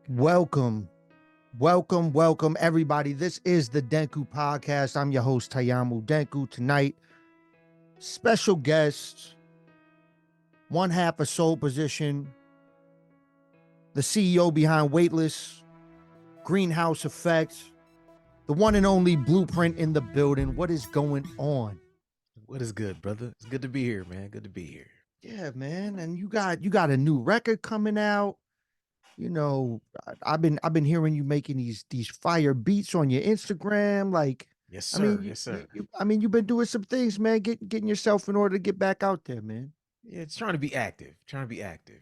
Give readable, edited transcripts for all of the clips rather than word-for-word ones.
Welcome, welcome, everybody. This is the Denku Podcast. I'm your host, Tayamu Denku. Tonight, special guest, one half a soul position, the CEO behind Weightless, Greenhouse Effect, the one and only Blueprint in the building. What is going on? What is good, brother? It's good to be here, man. Good to be here. Yeah, man. And you got a new record coming out. You know, I've been hearing you making these fire beats on your Instagram. Like, Yes, I mean, sir. Yes, sir. you've been doing some things, man. Getting yourself in order to get back out there, man. Yeah, it's trying to be active. Trying to be active.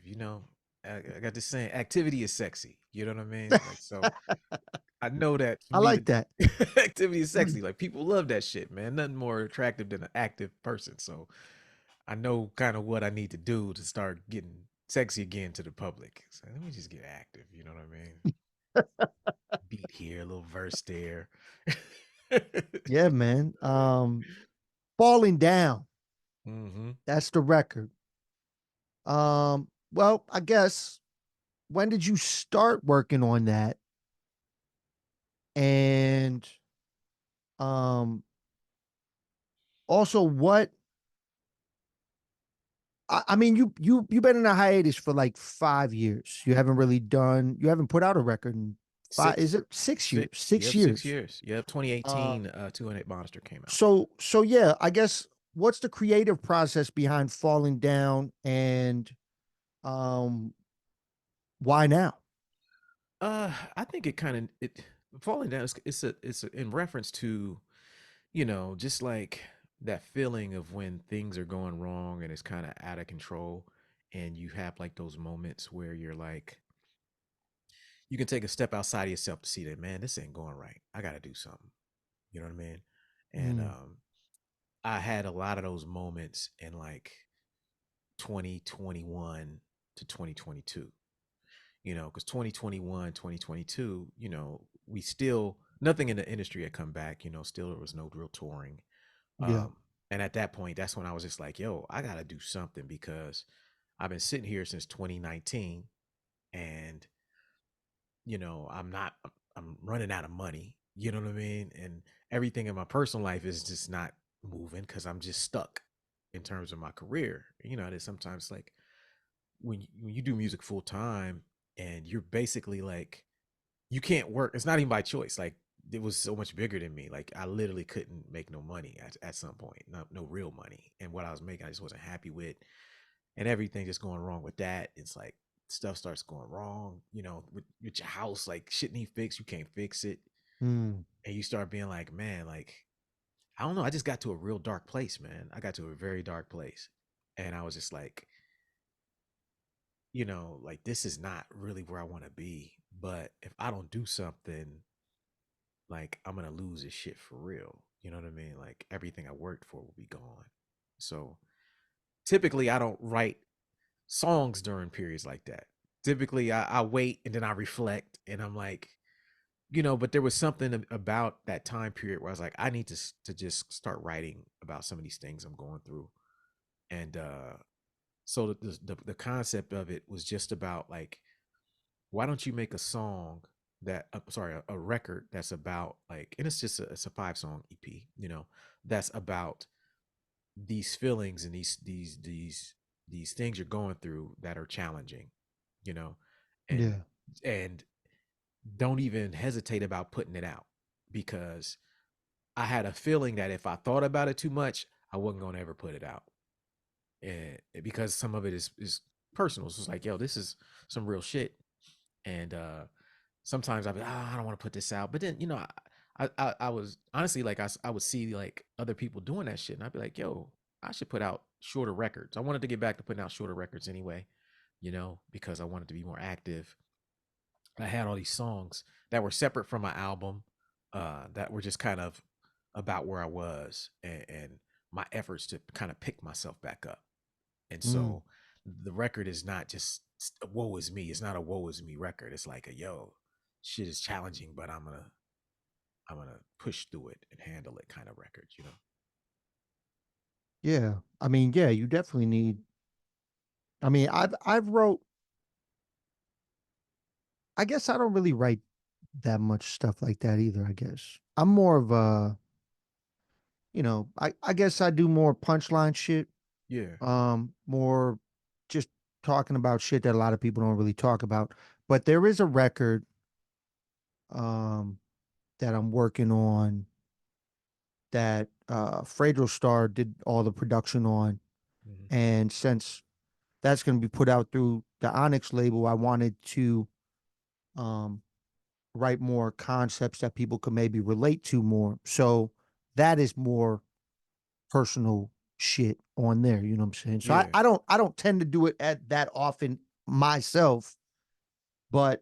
I got this saying, activity is sexy. You know what I mean? Like, so I know that for I me, like the that. activity is sexy. Like, people love that shit, man. Nothing more attractive than an active person. So I know kind of what I need to do to start getting sexy again to the public. So let me just get active. You know what I mean? Beat here, a little verse there. Yeah, man. Falling down. Mm-hmm. That's the record. Well, I guess when did you start working on that? And um, also, I mean, you've been in a hiatus for like 5 years. You haven't put out a record in five. Is Six. it 6 years? Six. Six Yep, six years. years. Yep, Uh, 2018, 208 Monster came out. so yeah, I guess what's the creative process behind Falling Down, and um, why now? I think it kind of it falling down. It's in reference to just like that feeling of when things are going wrong and it's kind of out of control, and you have like those moments where you're like, you can take a step outside of yourself to see that, man, this ain't going right. I got to do something. You know what I mean? And Mm, I had a lot of those moments in like 2021 to 2022, because 2021, 2022, we still, nothing in the industry had come back, still there was no real touring. yeah. And at that point, that's when I was just like, yo, I got to do something because I've been sitting here since 2019 and, I'm running out of money, you know what I mean? And everything in my personal life is just not moving because I'm just stuck in terms of my career. That sometimes like when you do music full time and you're basically like you can't work. It's not even by choice. Like it was so much bigger than me. Like I literally couldn't make no money at some point, no real money. And what I was making, I just wasn't happy with, and everything just going wrong with that. It's like stuff starts going wrong, with your house. Like shit need fixed, you can't fix it, Mm, and you start being like, man, like I don't know. I just got to a real dark place, man. I got to a very dark place, and I was just like, like this is not really where I want to be. But if I don't do something, like I'm gonna lose this shit for real. You know what I mean? Like everything I worked for will be gone. So typically I don't write songs during periods like that. Typically I wait and then I reflect and I'm like, but there was something about that time period where I was like, I need to just start writing about some of these things I'm going through. And so the concept of it was just about like, why don't you make a song that sorry, a record that's about like, and it's a 5 song EP, that's about these feelings and these things you're going through that are challenging, you know, and yeah. and don't even hesitate about putting it out because I had a feeling that if I thought about it too much, I wasn't going to ever put it out. And because some of it is personal. So it's like, yo, this is some real shit. And sometimes I'd be, I don't want to put this out. But then, I was honestly like, I would see like other people doing that shit. And I'd be like, yo, I should put out shorter records. I wanted to get back to putting out shorter records anyway, because I wanted to be more active. I had all these songs that were separate from my album, that were just kind of about where I was and my efforts to kind of pick myself back up. And Mm, so the record is not just woe is me. It's not a woe is me record. It's like a yo, shit is challenging, but I'm gonna push through it and handle it kind of record, yeah. I mean, yeah. You definitely need. I mean, I guess I don't really write that much stuff like that either, I guess. I'm more of a, I guess I do more punchline shit, Yeah. more just talking about shit that a lot of people don't really talk about. But there is a record um that I'm working on that Fredro Star did all the production on. Hmm. And since that's going to be put out through the Onyx label, I wanted to um write more concepts that people could maybe relate to more. So that is more personal shit on there, you know what I'm saying? So Yeah. I don't tend to do it at that often myself, but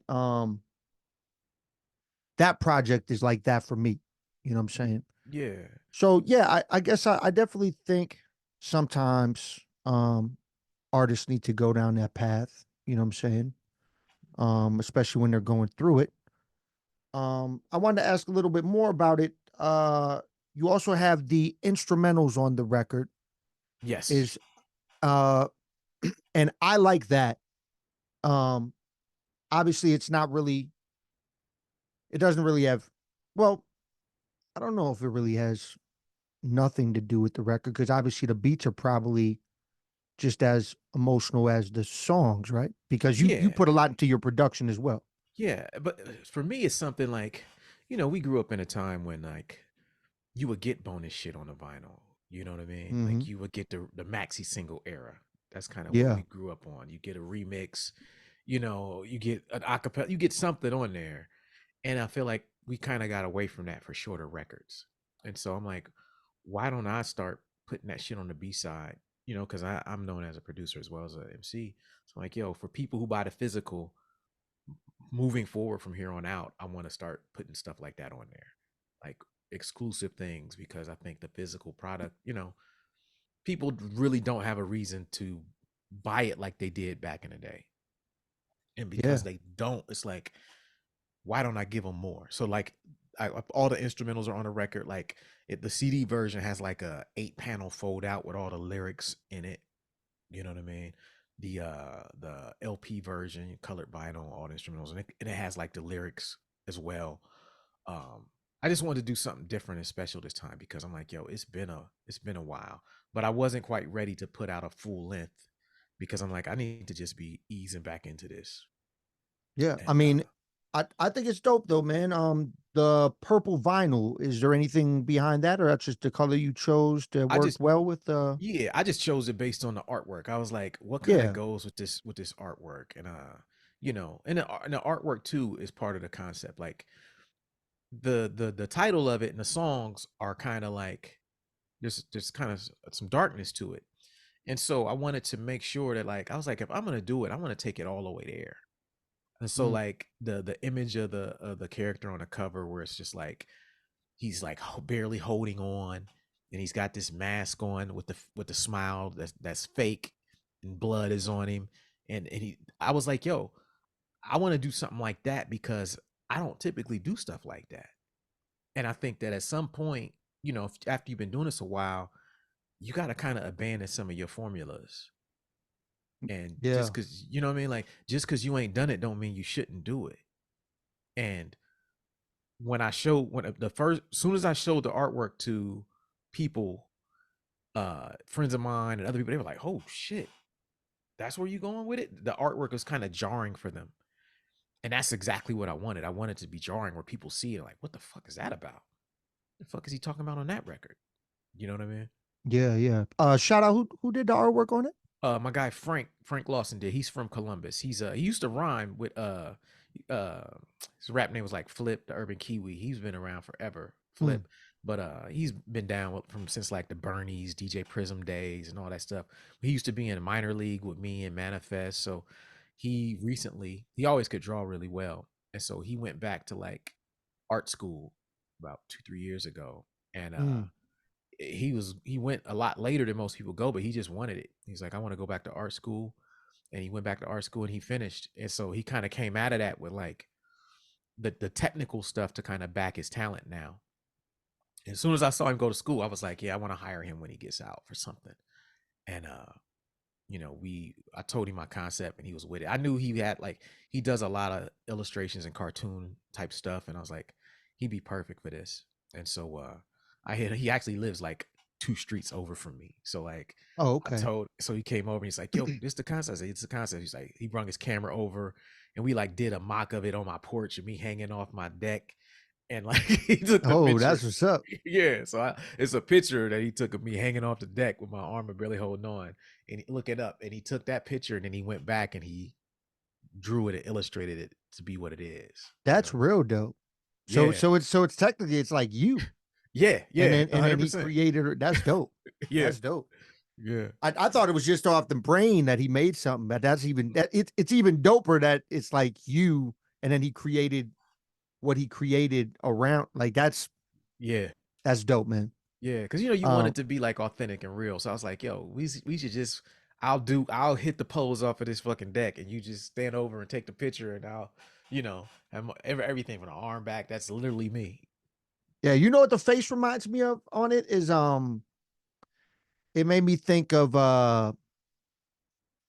that project is like that for me. You know what I'm saying? Yeah. So yeah, I guess I definitely think sometimes artists need to go down that path, you know what I'm saying? Especially when they're going through it. I wanted to ask a little bit more about it. You also have the instrumentals on the record. Yes. Is uh and I like that. Um Obviously it's not really, it doesn't really have, well, I don't know if it really has nothing to do with the record because obviously the beats are probably just as emotional as the songs, right? Because you Yeah. put a lot into your production as well. Yeah. But for me, it's something like, we grew up in a time when like you would get bonus shit on the vinyl. You know what I mean? Mm-hmm. Like you would get the maxi single era. That's kind of what Yeah. we grew up on. You get a remix, you get an acapella, you get something on there. And I feel like we kind of got away from that for shorter records. And so I'm like, why don't I start putting that shit on the B side? Because I'm known as a producer as well as a MC. So I'm like, yo, for people who buy the physical, moving forward from here on out, I want to start putting stuff like that on there, like exclusive things, because I think the physical product, people really don't have a reason to buy it like they did back in the day. And because Yeah. they don't, it's like, why don't I give them more? So like, all the instrumentals are on the record. Like the CD version has like a 8-panel fold out with all the lyrics in it. You know what I mean? The LP version, colored vinyl, all the instrumentals, and it has like the lyrics as well. Um, I just wanted to do something different and special this time because I'm like, yo, it's been a while, but I wasn't quite ready to put out a full length because I'm like, I need to just be easing back into this. Yeah. I And mean, I think it's dope though, man. The purple vinyl, is there anything behind that or that's just the color you chose that I worked just well with Yeah, I just chose it based on the artwork. I was like, what kind of yeah. goes with this artwork? And and the artwork too is part of the concept. Like the title of it and the songs are kind of like there's kind of some darkness to it. And so I wanted to make sure that, like, I was like, if I'm gonna do it, I want to take it all the way there. And so Mm, like the image of the character on the cover where it's just like he's like barely holding on, and he's got this mask on with the smile that's fake, and blood is on him. And I was like, yo, I want to do something like that because I don't typically do stuff like that. And I think that at some point, after you've been doing this a while, you got to kind of abandon some of your formulas. And yeah. just because, you know what I mean? Like, just because you ain't done it don't mean you shouldn't do it. And when the first, soon as I showed the artwork to people, friends of mine and other people, they were like, oh shit, that's where you going with it? The artwork was kind of jarring for them. And that's exactly what I wanted. I wanted to be jarring where people see it like, what the fuck is that about? The fuck is he talking about on that record? You know what I mean? Yeah, yeah. Shout out who did the artwork on it? My guy Frank Lawson did. He's from Columbus. He used to rhyme with uh his rap name was like Flip the Urban Kiwi. He's been around forever, Mm, Flip. But he's been down from since like the Bernie's, DJ Prism days and all that stuff. He used to be in a minor league with me and Manifest. So he always could draw really well. And so he went back to like art school about 2-3 years ago. And mm. he went a lot later than most people go, but he just wanted it. He's like, I want to go back to art school. And he went back to art school and he finished. And so he kind of came out of that with like the technical stuff to kind of back his talent now. And as soon as I saw him go to school, I was like, yeah, I want to hire him when he gets out for something. And I told him my concept and he was with it. I knew he had like he does a lot of illustrations and cartoon type stuff, and I was like, he'd be perfect for this. And so he actually lives like 2 streets over from me. So like Oh, okay. so he came over and he's like, yo, this the concept. I said, it's the concept. He's like, he brought his camera over and we like did a mock of it on my porch and me hanging off my deck. And like he took the Oh, picture. that's what's up. Yeah. So it's a picture that he took of me hanging off the deck with my arm barely holding on. And look it up. And he took that picture and then he went back and he drew it and illustrated it to be what it is. That's real dope. So Yeah. so it's technically it's like you. Yeah. And then 100%. he created it. That's dope. Yeah. That's dope. Yeah. I thought it was just off the brain that he made something, but that's even it's even doper that it's like you, and then he created what he created around. Like that's dope, man. Yeah, because you want it to be like authentic and real. So I was like, yo, we should just I'll hit the pose off of this fucking deck and you just stand over and take the picture and I'll, have everything from the arm back. That's literally me. Yeah, you know what the face reminds me of on it is it made me think of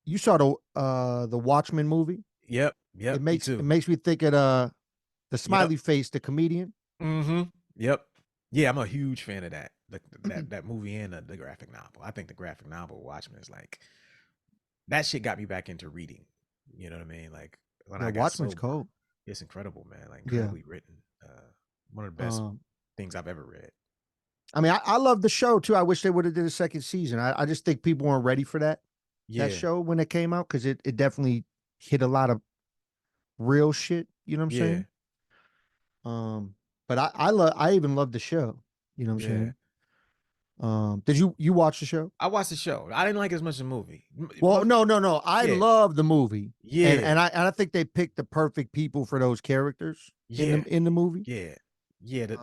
you saw the Watchmen movie? Yep. It Me too. makes me think of the smiley face, the comedian. Mm-hmm. Yep. Yeah, I'm a huge fan of that. That movie and the graphic novel. I think the graphic novel Watchmen is like that shit got me back into reading. You know what I mean? Like when I got Watchmen's sober, cold. it's incredible, man. Like incredibly written. One of the best things I've ever read. I mean, I love the show too. I wish they would have did a second season. I just think people weren't ready for that show when it came out because it definitely hit a lot of real shit. You know what I'm saying? But I even love the show. You know what I'm saying? Did you watch the show? I watched the show. I didn't like it as much as the movie. Well, no. I love the movie. Yeah. And I think they picked the perfect people for those characters in the movie. Yeah. Yeah.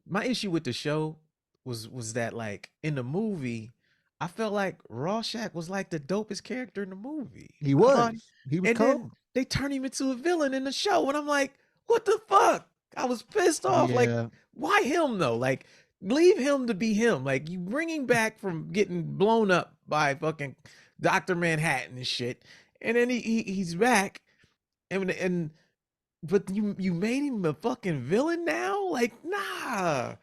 My issue with the show was that like in the movie, I felt like Rorschach was like the dopest character in the movie. He was and cold. Then they turned him into a villain in the show, and I'm like, what the fuck? I was pissed off. Yeah. Like, why him though? Like, leave him to be him. Like, you bring him back from getting blown up by fucking Dr. Manhattan and shit, and then he's back, but you made him a fucking villain now? Like, nah.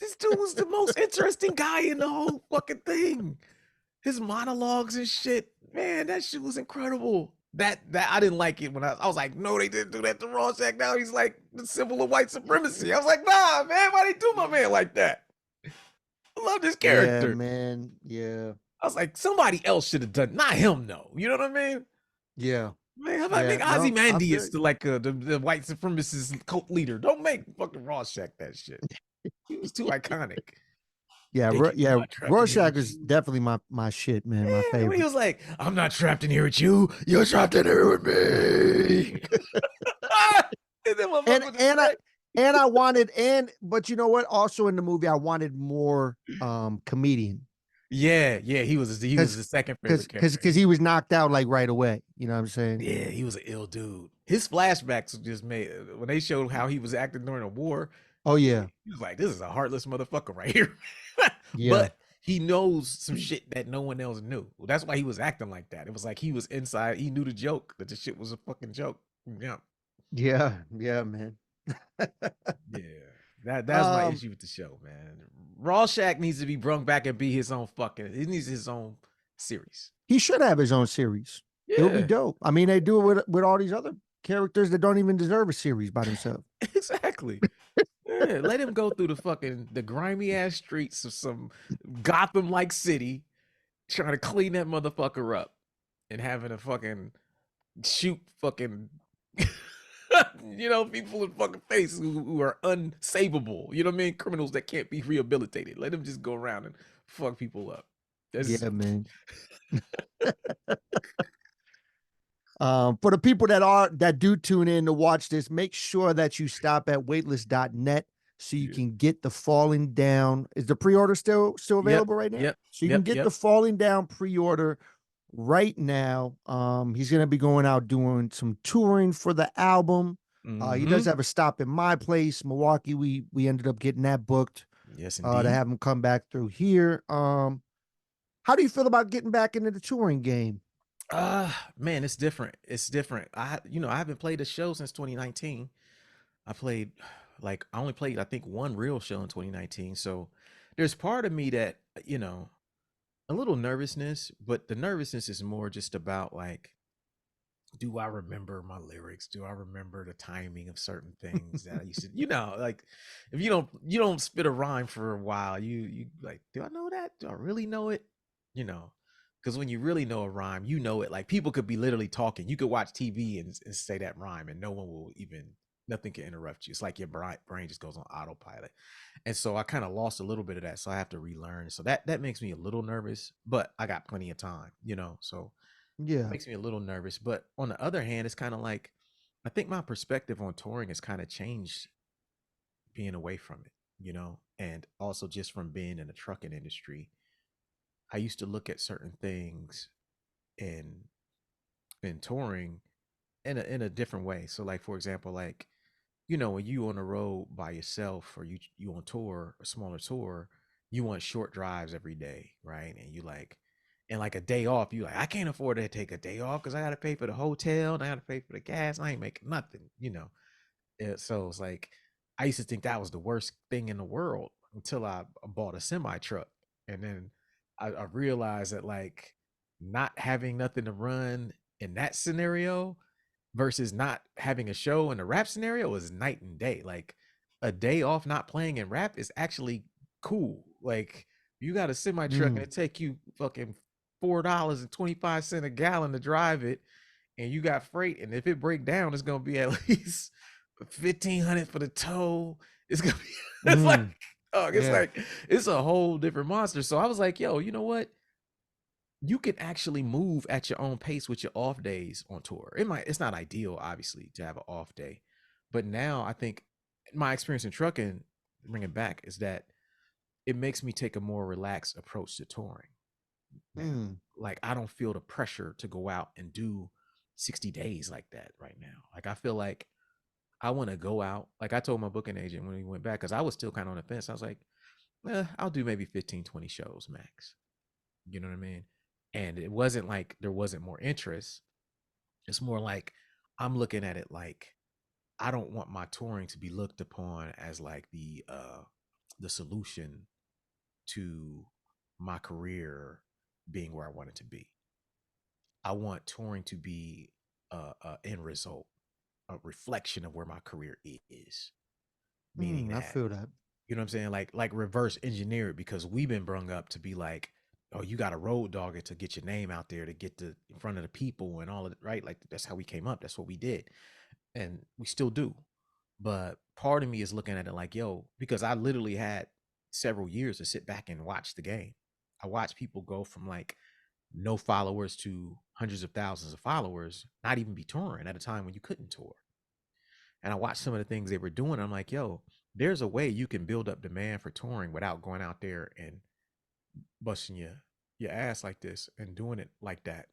This dude was the most interesting guy in the whole fucking thing. His monologues and shit, man, that shit was incredible. That I didn't like it when I was like, no, they didn't do that to Rorschach. Now he's like the symbol of white supremacy. I was like, nah, man, why they do my man like that? I love this character. Yeah, man. Yeah. I was like, somebody else should have done, not him, though. You know what I mean? Yeah. Man, how about make Ozymandias to like the white supremacist cult leader? Don't make fucking Rorschach that shit. He was too iconic. Yeah, Rorschach is definitely my shit, man. My favorite. He was like, I'm not trapped in here with you. You're trapped in here with me. But you know what? Also in the movie, I wanted more comedian. Yeah, he was the second favorite character. Because he was knocked out like right away. You know what I'm saying? Yeah, he was an ill dude. His flashbacks just made when they showed how he was acting during the war. Oh yeah, he was like, "This is a heartless motherfucker right here." Yeah, but he knows some shit that no one else knew. Well, that's why he was acting like that. It was like he was inside. He knew the joke that the shit was a fucking joke. Yeah, man. That's my issue with the show, man. Rorschach needs to be brung back and be his own fucking. He needs his own series. He should have his own series. Yeah. It would be dope. I mean, they do it with all these other characters that don't even deserve a series by themselves. Exactly. Yeah, let him go through the grimy ass streets of some Gotham-like city, trying to clean that motherfucker up, and having a fucking shoot fucking people in fucking face who are unsavable. You know what I mean? Criminals that can't be rehabilitated. Let him just go around and fuck people up. Yeah, man. For the people that do tune in to watch this, make sure that you stop at weightless.net so you can get the Falling Down. Is the pre-order still available right now? Yep. So you can get the Falling Down pre-order right now. He's going to be going out doing some touring for the album. He does have a stop in my place, Milwaukee. We ended up getting that booked. Yes, indeed. To have him come back through here. How How do you feel about getting back into the touring game? Man, it's different. It's different. I haven't played a show since 2019. I played I only played I think one real show in 2019. So there's part of me that, a little nervousness, but the nervousness is more just about like, do I remember my lyrics? Do I remember the timing of certain things that I used to, like if you don't spit a rhyme for a while, you like, do I know that? Do I really know it? You know, because when you really know a rhyme, you know it. Like people could be literally talking. You could watch TV and say that rhyme and no one will even nothing can interrupt you. It's like your brain just goes on autopilot. And so I kind of lost a little bit of that. So I have to relearn. So that makes me a little nervous, but I got plenty of time, so Yeah. makes me a little nervous. But on the other hand, it's kind of like I think my perspective on touring has kind of changed being away from it, and also just from being in the trucking industry. I used to look at certain things in touring in a different way. So like for example, like when you on the road by yourself or you on tour, a smaller tour, you want short drives every day, right? And you like and like a day off, you like, I can't afford to take a day off because I gotta pay for the hotel and I gotta pay for the gas. I ain't making nothing. So it's like I used to think that was the worst thing in the world until I bought a semi truck. And then I realized that like not having nothing to run in that scenario versus not having a show in a rap scenario is night and day. Like a day off not playing in rap is actually cool. Like you got a semi truck and Mm. it take you fucking $4.25 a gallon to drive it, and you got freight, and if it break down, it's gonna be at least 1,500 for the tow. It's gonna be it's like Mm. oh, it's Yeah. like it's a whole different monster. So I was like, yo, you know what? You can actually move at your own pace with your off days on tour. It's not ideal, obviously, to have an off day, but now I think my experience in trucking, bring it back, is that it makes me take a more relaxed approach to touring now. Mm. Like I don't feel the pressure to go out and do 60 days like that right now. Like I feel like I want to go out. Like I told my booking agent when we went back, because I was still kind of on the fence. I was like, I'll do maybe 15, 20 shows max. You know what I mean? And it wasn't like there wasn't more interest. It's more like I'm looking at it like I don't want my touring to be looked upon as like the solution to my career being where I want it to be. I want touring to be a end result, a reflection of where my career is. Meaning I that, feel that. you know what I'm saying? Like reverse engineer it, because we've been brung up to be like, oh, you got to road dog it to get your name out there, to get to in front of the people and all of it, right? Like that's how we came up. That's what we did. And we still do. But part of me is looking at it like, yo, because I literally had several years to sit back and watch the game. I watched people go from like no followers to hundreds of thousands of followers, not even be touring at a time when you couldn't tour. And I watched some of the things they were doing. I'm like, yo, there's a way you can build up demand for touring without going out there and busting your ass like this and doing it like that.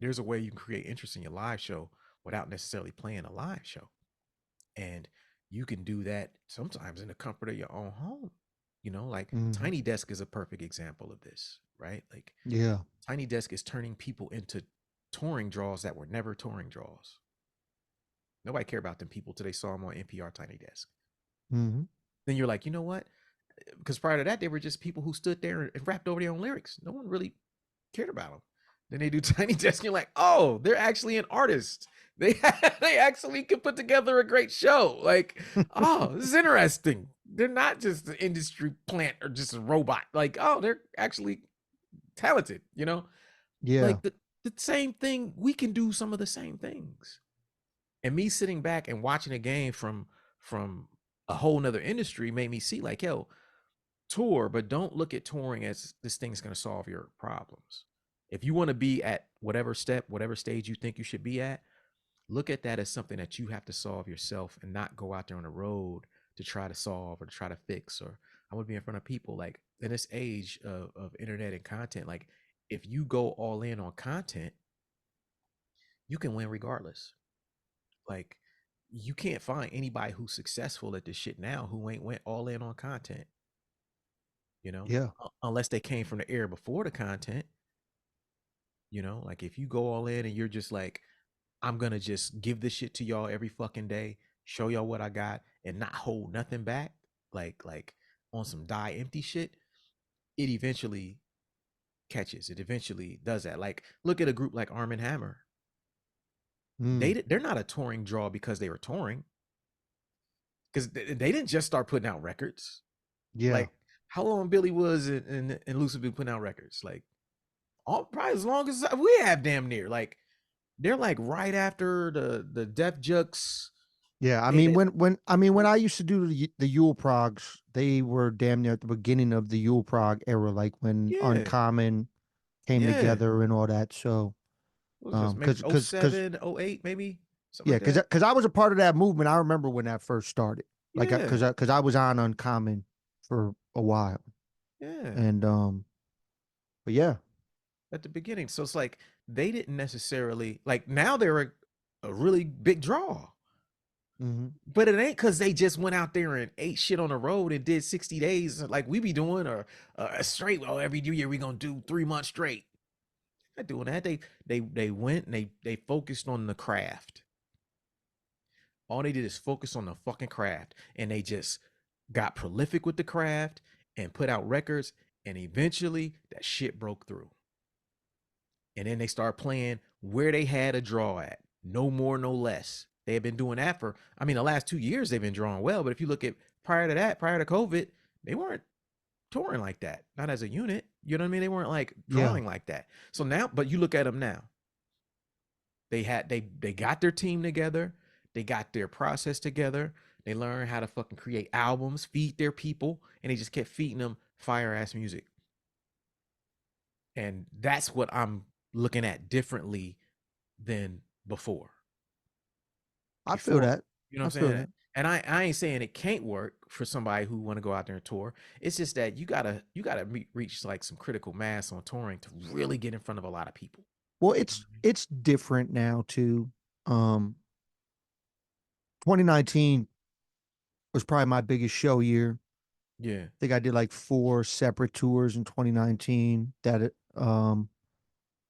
There's a way you can create interest in your live show without necessarily playing a live show. And you can do that sometimes in the comfort of your own home. Like Mm. Tiny Desk is a perfect example of this, right? Like Yeah. Tiny Desk is turning people into touring draws that were never touring draws. Nobody cared about them people till they saw them on NPR Tiny Desk. Mm-hmm. Then you're like, you know what? Because prior to that, they were just people who stood there and rapped over their own lyrics. No one really cared about them. Then they do Tiny Desk, and you're like, oh, they're actually an artist. They they actually can put together a great show. Like, oh, this is interesting. They're not just an industry plant or just a robot. Like, oh, they're actually talented. Yeah. Like the same thing. We can do some of the same things. And me sitting back and watching a game from a whole nother industry made me see like, yo, tour, but don't look at touring as this thing's going to solve your problems. If you want to be at whatever step, whatever stage you think you should be at, look at that as something that you have to solve yourself, and not go out there on the road to try to solve or to try to fix, or I want to be in front of people. Like in this age of internet and content, like if you go all in on content, you can win regardless. Like you can't find anybody who's successful at this shit now who ain't went all in on content. Yeah. unless they came from the era before the content. Like if you go all in and you're just like, I'm gonna just give this shit to y'all every fucking day, show y'all what I got, and not hold nothing back, like on some die empty shit, it eventually catches. It eventually does that. Like, look at a group like Arm& Hammer. They're not a touring draw because they were touring, because they didn't just start putting out records. Yeah. Like, how long Billy was and Lucid been putting out records? Like, probably as long as we have, damn near. Like, they're like right after the Def Jux. Yeah, I They mean, did. when I used to do the Yule Progs, they were damn near at the beginning of the Yule Prog era, like when Yeah, Uncommon came yeah. together and all that. So, What was this? Maybe cause 07, 08, maybe something yeah, like that. cause I was a part of that movement. I remember when that first started, like, Yeah, cause I was on Uncommon for a while, yeah. and but yeah. At the beginning, so it's like they didn't necessarily like. Now they're a really big draw. Hmm. But it ain't because they just went out there and ate shit on the road and did 60 days like we be doing, or a straight. Well, every year we gonna do 3 months straight. Not doing that. They went and they focused on the craft. All they did is focus on the fucking craft, and they just got prolific with the craft and put out records, and eventually that shit broke through. And then they start playing where they had a draw at, no more, no less. They have been doing that for, I mean, the last 2 years they've been drawing well. But if you look at prior to that, prior to COVID, they weren't touring like that, not as a unit. You know what I mean? They weren't like Yeah. drawing like that. So now, but you look at them now. They got their team together. They got their process together. They learned how to fucking create albums, feed their people, and they just kept feeding them fire ass music. And that's what I'm looking at differently than before. I feel Before, that. you know I what I'm feel saying? that. And I ain't saying it can't work for somebody who want to go out there and tour. It's just that you gotta reach like some critical mass on touring to really get in front of a lot of people. Well, You know what I mean? it's different now too. 2019 was probably my biggest show year. Yeah, I think I did like 4 separate tours in 2019 that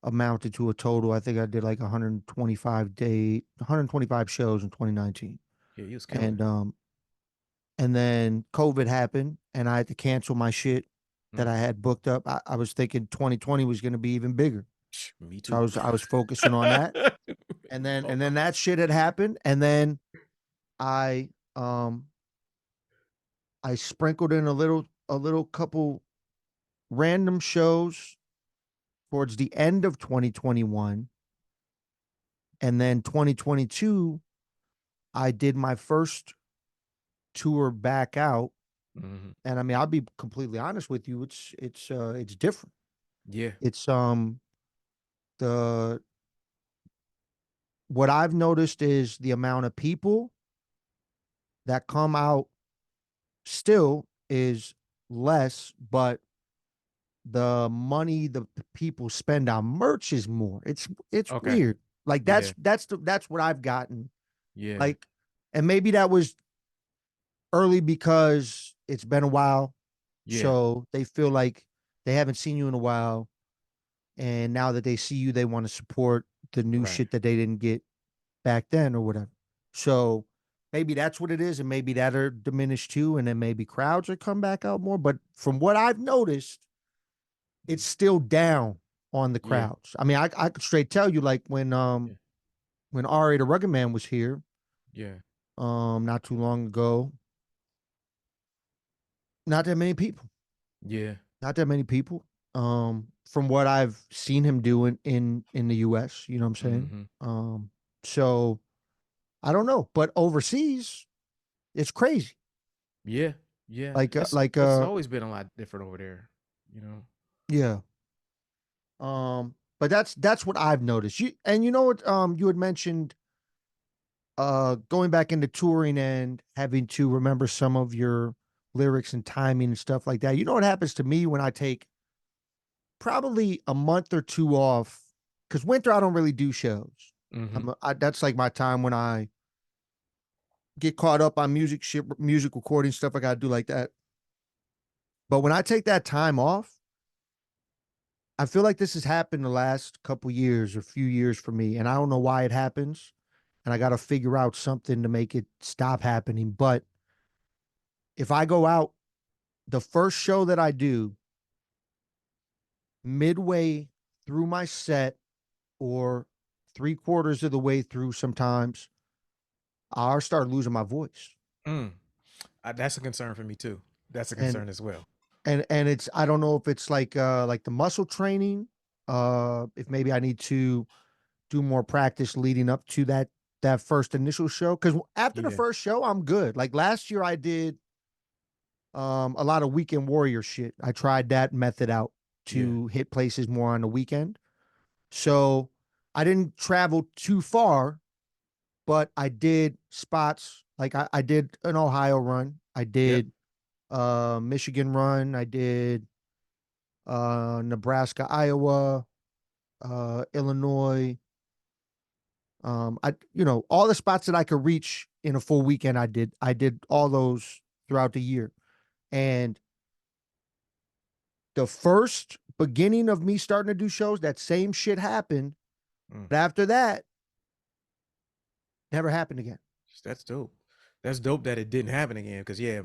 amounted to a total. I think I did like 125 shows in 2019. yeah, he was killing And it. then COVID happened and I had to cancel my shit that I Hmm. had booked up. I was thinking 2020 was going to be even bigger. Me So too. I was focusing on that. And then that shit had happened and then I um I sprinkled in a little couple random shows towards the end of 2021, and then 2022 I did my first tour back out. Hmm. And I mean, I'll be completely honest with you, it's different. Yeah. It's the what I've noticed is the amount of people that come out still is less, but the money the people spend on merch is more. It's Okay. weird. Like Yeah. that's what I've gotten. Yeah. Like, and maybe that was early because it's been a while, Yeah. so they feel like they haven't seen you in a while, and now that they see you, they want to support the new Right. shit that they didn't get back then or whatever. So maybe that's what it is, and maybe that are diminished too, and then maybe crowds are come back out more. But from what I've noticed, it's still down on the Yeah. crowds. I mean, I could straight tell you, like Yeah. when Ari the Rugged Man was here, Yeah. not too long ago, not that many people. Yeah. Not that many people. From what I've seen him doing in the US, you know what I'm saying? Hmm. So I don't know, but overseas, it's crazy. Yeah. Yeah. Like It's always been a lot different over there, you know. yeah. But that's what I've noticed. You know what you had mentioned going back into touring and having to remember some of your lyrics and timing and stuff like that. You know what happens to me when I take probably a month or two off, because winter I don't really do shows. Hmm. That's like my time when I get caught up on music shit, music recording stuff I got to do like that. But when I take that time off, I feel like this has happened the last couple years or few years for me, and I don't know why it happens. And I got to figure out something to make it stop happening. But if I go out, the first show that I do, midway through my set or three-quarters of the way through sometimes, I'll start losing my voice. Mm. That's a concern for me too. That's a And concern as well. and it's, I don't know if it's like the muscle training, if maybe I need to do more practice leading up to that first initial show, cuz after the Yeah. first show I'm good. Like last year I did a lot of weekend warrior shit. I tried that method out Yeah. to hit places more on the weekend. So I didn't travel too far, but I did spots like I did an Ohio run. I Yep. did Michigan run. I did Nebraska, Iowa, Illinois. I all the spots that I could reach in a full weekend. I did all those throughout the year, and the first beginning of me starting to do shows, that same shit happened. Mm. But after that, never happened again. That's dope. That's dope that it didn't happen again. Cause yeah,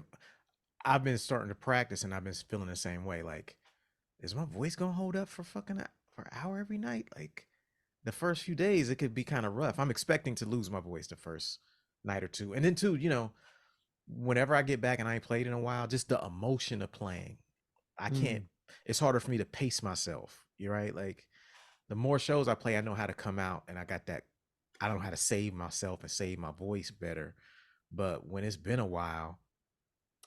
I've been starting to practice and I've been feeling the same way. Like, is my voice gonna hold up for for an hour every night? Like the first few days, it could be kind of rough. I'm expecting to lose my voice the first night or two. And then too, whenever I get back and I ain't played in a while, just the emotion of playing. I can't, Mm. it's harder for me to pace myself. You're right. Like the more shows I play, I know how to come out and I don't know how to save myself and save my voice better. But when it's been a while,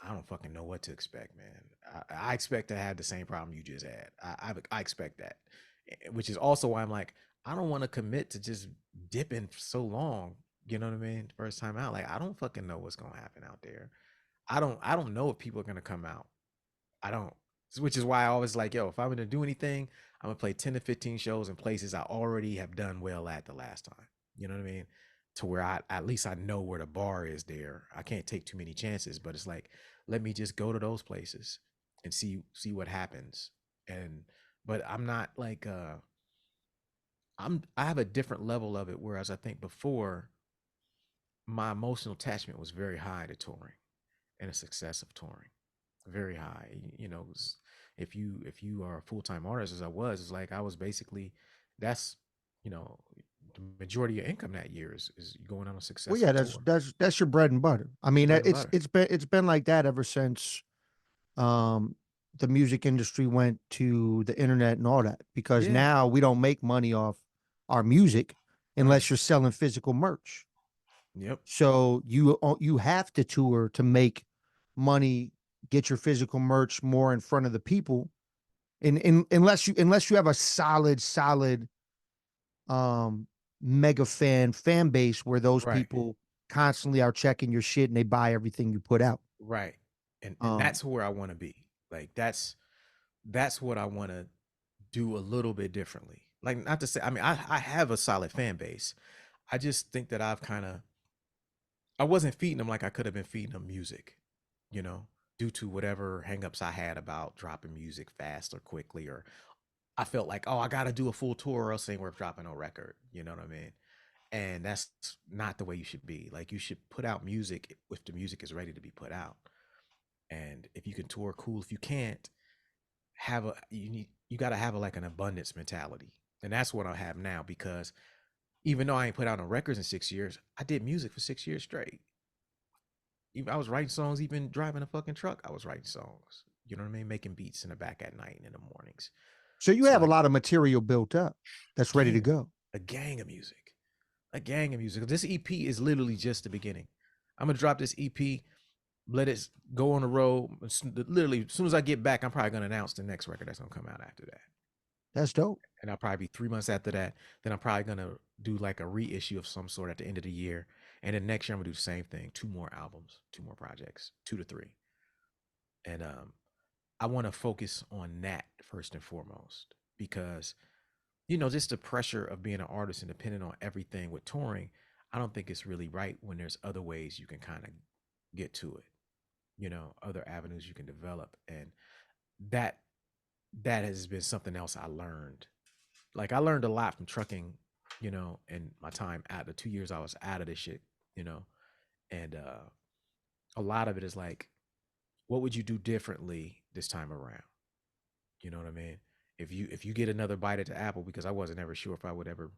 I don't fucking know what to expect, man. I expect to have the same problem you just had. I expect that, which is also why I'm like, I don't want to commit to just dipping for so long. You know what I mean? First time out, like I don't fucking know what's gonna happen out there. I don't know if people are gonna come out. I don't. Which is why I always like, yo, if I'm gonna do anything, I'm gonna play 10 to 15 shows in places I already have done well at the last time. You know what I mean? To where I at least I know where the bar is there. I can't take too many chances, but it's like, let me just go to those places and see what happens. And but I'm not like I have a different level of it, whereas I think before my emotional attachment was very high to touring and the success of touring, very high. If you are a full time artist as I was, it's like I was basically that's you know the majority of income that year is going on a Well, successful yeah, that's tour. that's that's your bread and butter. I It's mean, bread and it's butter. it's been like that ever since um the music industry went to the internet and all that. Because Yeah, now we don't make money off our music right. unless you're selling physical merch. Yep. So you have to tour to make money, get your physical merch more in front of the people. Unless you have a solid um mega fan base where those Right. people constantly are checking your shit and they buy everything you put out. Right. And Um that's where I want to be. Like that's what I want to do a little bit differently. Like not to say, I mean, I have a solid fan base. I just think that I wasn't feeding them like I could have been feeding them music, you know, due to whatever hangups I had about dropping music fast or quickly, or I felt like, oh, I got to do a full tour or else it ain't worth dropping a record. You know what I mean? And that's not the way you should be. Like you should put out music if the music is ready to be put out. And if you can tour, cool. If you can't, you got to have like an abundance mentality. And that's what I have now because even though I ain't put out no records in 6 years, I did music for 6 years straight. Even I was writing songs, even driving a fucking truck. I was writing songs. You know what I mean? Making beats in the back at night and in the mornings. so you So have a like lot of material built up that's ready to gang, go. a gang of music, a gang of music. This EP is literally just the beginning. I'm gonna drop this EP, let it go on the road. Literally, as soon as I get back, I'm probably gonna announce the next record that's gonna come out after that. That's dope. And I'll probably be 3 months after that. Then I'm probably gonna do like a reissue of some sort at the end of the year. And then next year I'm gonna do the same thing. Two more albums, two more projects, two to three. And I want to focus on that first and foremost because just the pressure of being an artist and depending on everything with touring, I don't think it's really right when there's other ways you can kind of get to it, other avenues you can develop. And that that has been something else I learned. Like I learned a lot from trucking, in my time out the 2 years I was out of this shit, you know, and a lot of it is like, what would you do differently this time around? You know what I mean? If you get another bite at the apple, because I wasn't ever sure if I would ever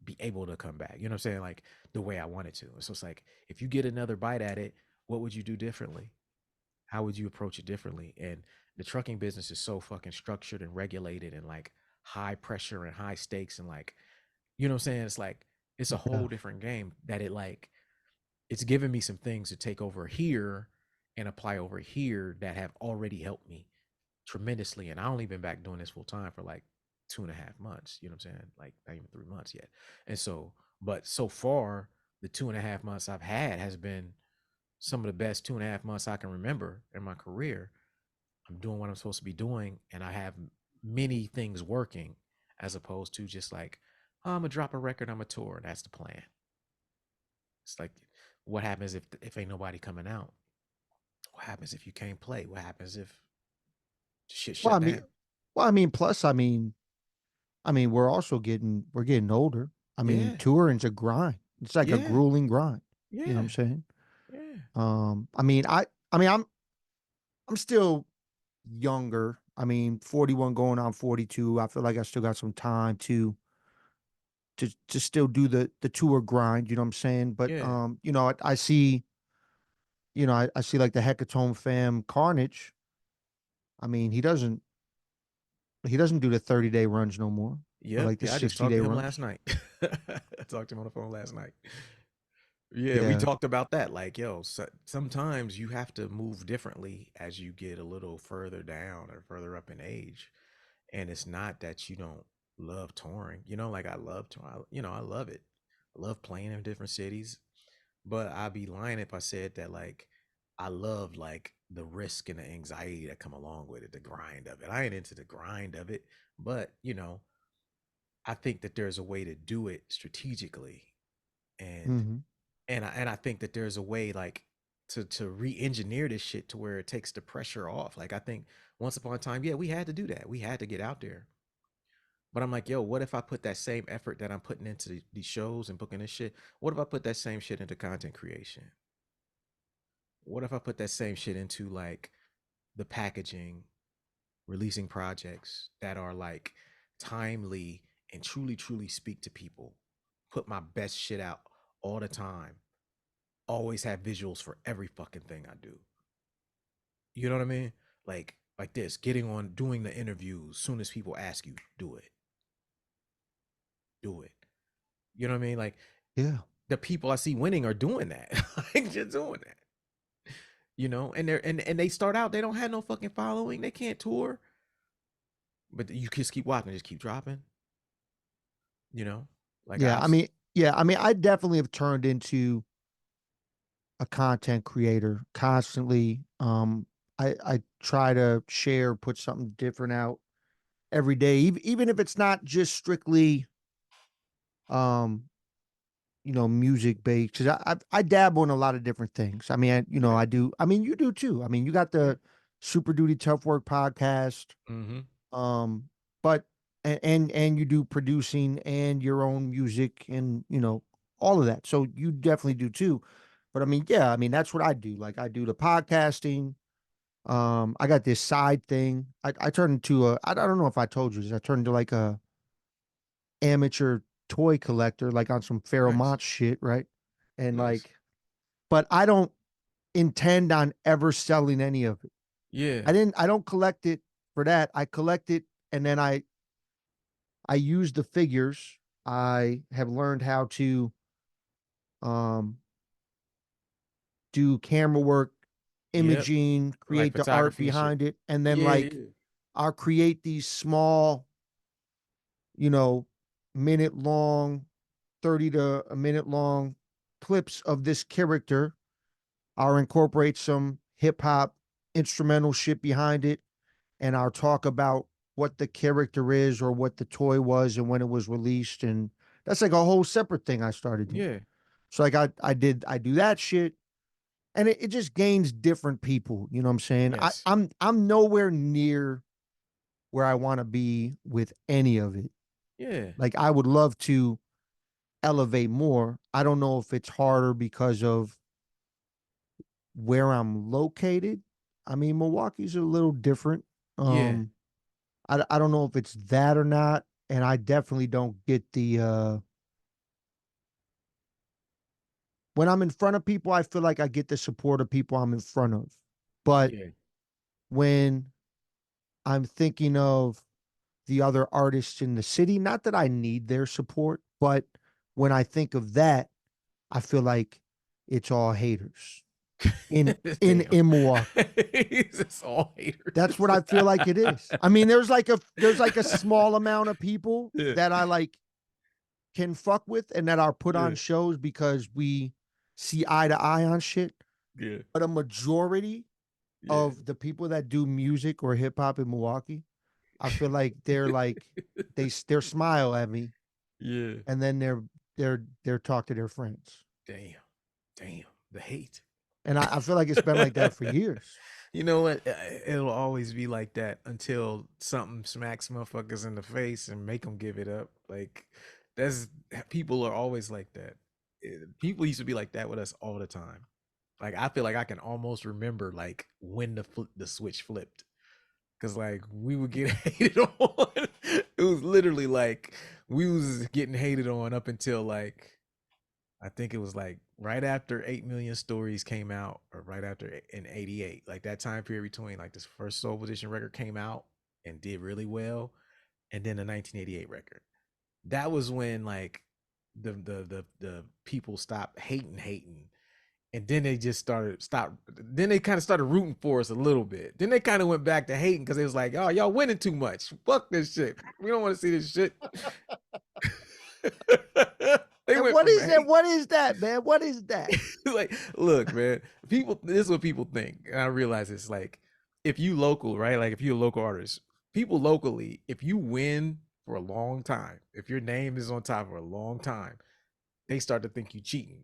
be able to come back. You know what I'm saying? Like the way I wanted to. So it's like, if you get another bite at it, what would you do differently? How would you approach it differently? And the trucking business is so fucking structured and regulated and like high pressure and high stakes and like, you know what I'm saying? It's like it's a Yeah. whole different game that it's given me some things to take over here and apply over here that have already helped me tremendously. And I only been back doing this full time for like 2.5 months. You know what I'm saying? Like not even 3 months yet. And so, but so far, the 2.5 months I've had has been some of the best 2.5 months I can remember in my career. I'm doing what I'm supposed to be doing, and I have many things working, as opposed to just like, oh, I'm gonna drop a record, I'm gonna tour. That's the plan. It's like, what happens if ain't nobody coming out? What happens if you can't play? What happens if shit Well, I shut mean, down? plus, we're getting older. I mean, Yeah, touring's a grind. It's like a yeah, grueling grind. You know what yeah, I'm saying? yeah, I mean, I'm still younger. I mean, 41 going on 42. I feel like I still got some time to still do the tour grind, you know what I'm saying? But yeah, I see, I see like the Hecatone fam Carnage. I mean, he doesn't do the 30-day runs no more, or yep, like the yeah. I just 60 talked day to him last runs. night. I talked to him on the phone last night. Yeah, we Yeah. talked about that. Like, yo, sometimes you have to move differently as you get a little further down or further up in age. And it's not that you don't love touring. Like I love touring. I love it. I love playing in different cities. But I'd be lying if I said that like I love like the risk and the anxiety that come along with it, the grind of it. I ain't into the grind of it, but I think that there's a way to do it strategically, and Hmm. and I think that there's a way like to re-engineer this shit to where it takes the pressure off. Like I think once upon a time, yeah, we had to do that. We had to get out there. But I'm like, yo, what if I put that same effort that I'm putting into these shows and booking this shit? What if I put that same shit into content creation? What if I put that same shit into like the packaging, releasing projects that are like timely and truly, truly speak to people? Put my best shit out all the time. Always have visuals for every fucking thing I do. You know what I mean? Like this, getting on, doing the interviews. Soon as people ask you, do it, do it. You know what I mean? Like Yeah. the people I see winning are doing that. Like just doing that. And they start out, they don't have no fucking following. They can't tour. But you just keep watching, just keep dropping, you know? Like Yeah. I definitely have turned into a content creator constantly. I try to share, put something different out every day, even if it's not just strictly, um, music based. Because I dabble in a lot of different things. I mean, Yeah. I do. I mean, you do too. I mean, you got Yeah. the Super Duty Tough Work podcast. Mm-hmm. Um, but and you do producing and your own music and all of that. So you definitely do too. But I mean, yeah, I mean that's what I do. Like I do the podcasting. I got this side thing. I turned into I don't know if I told you this. I turned into like a amateur toy collector, like on some Pharaoh Nice. Monch shit, right? And Nice. like, but I don't intend on ever selling any of it. Yeah. I don't collect it for that. I collect it and then I use the figures. I have learned how to um do camera work, Yep. imaging, Like create the art photography and shit. behind it, and then Yeah, like yeah. I'll create these small, you know, minute long, 30 to a minute long clips of this character. I'll incorporate some hip hop instrumental shit behind it, and I'll talk about what the character is or what the toy was and when it was released. And that's like a whole separate thing I started doing. Yeah. So like I do that shit and it just gains different people. You know what I'm saying? Yes. I'm nowhere near. where I want to be with any of it. Yeah. Like I would love to elevate more. I don't know if it's harder because of where I'm located. I mean, Milwaukee's a little different. Yeah. Um, I don't know if it's that or not. And I definitely don't get the when I'm in front of people, I feel like I get the support of people I'm in front of. But Yeah. when I'm thinking of the other artists in the city, not that I need their support, but when I think of that, I feel like it's all haters in Damn. in Milwaukee. It's all That's haters. what I feel like it is. I mean, there's like a small amount of people Yeah. that I like can fuck with and that are put on Yeah. shows because we see eye to eye on shit. Yeah. But a majority Yeah. of the people that do music or hip hop in Milwaukee, I feel like they're like they're smile at me Yeah. and then they're talk to their friends. Damn. Damn. The hate. And I feel like it's been like that for years. You know what? It'll always be like that until something smacks motherfuckers in the face and make them give it up. Like that's people are always like that. People used to be like that with us all the time. Like I feel like I can almost remember like when the switch flipped because like we would get hated on. It was literally like we was getting hated on up until like I think it was like right after 8 Million Stories came out, or right after in '88, like that time period between like this first Soul Position record came out and did really well, and then the 1988 record. That was when like the people stopped hating, and then they just stopped. Then they kind of started rooting for us a little bit. Then they kind of went back to hating because it was like, oh, y'all winning too much. Fuck this shit. We don't want to see this shit. They And went what from is that? hate. What is that, man? What is that? Like, look, man, people, this is what people think. And I realize it's like, if you local, right? Like, if you're a local artist, people locally, if you win for a long time, if your name is on top for a long time, they start to think you cheating.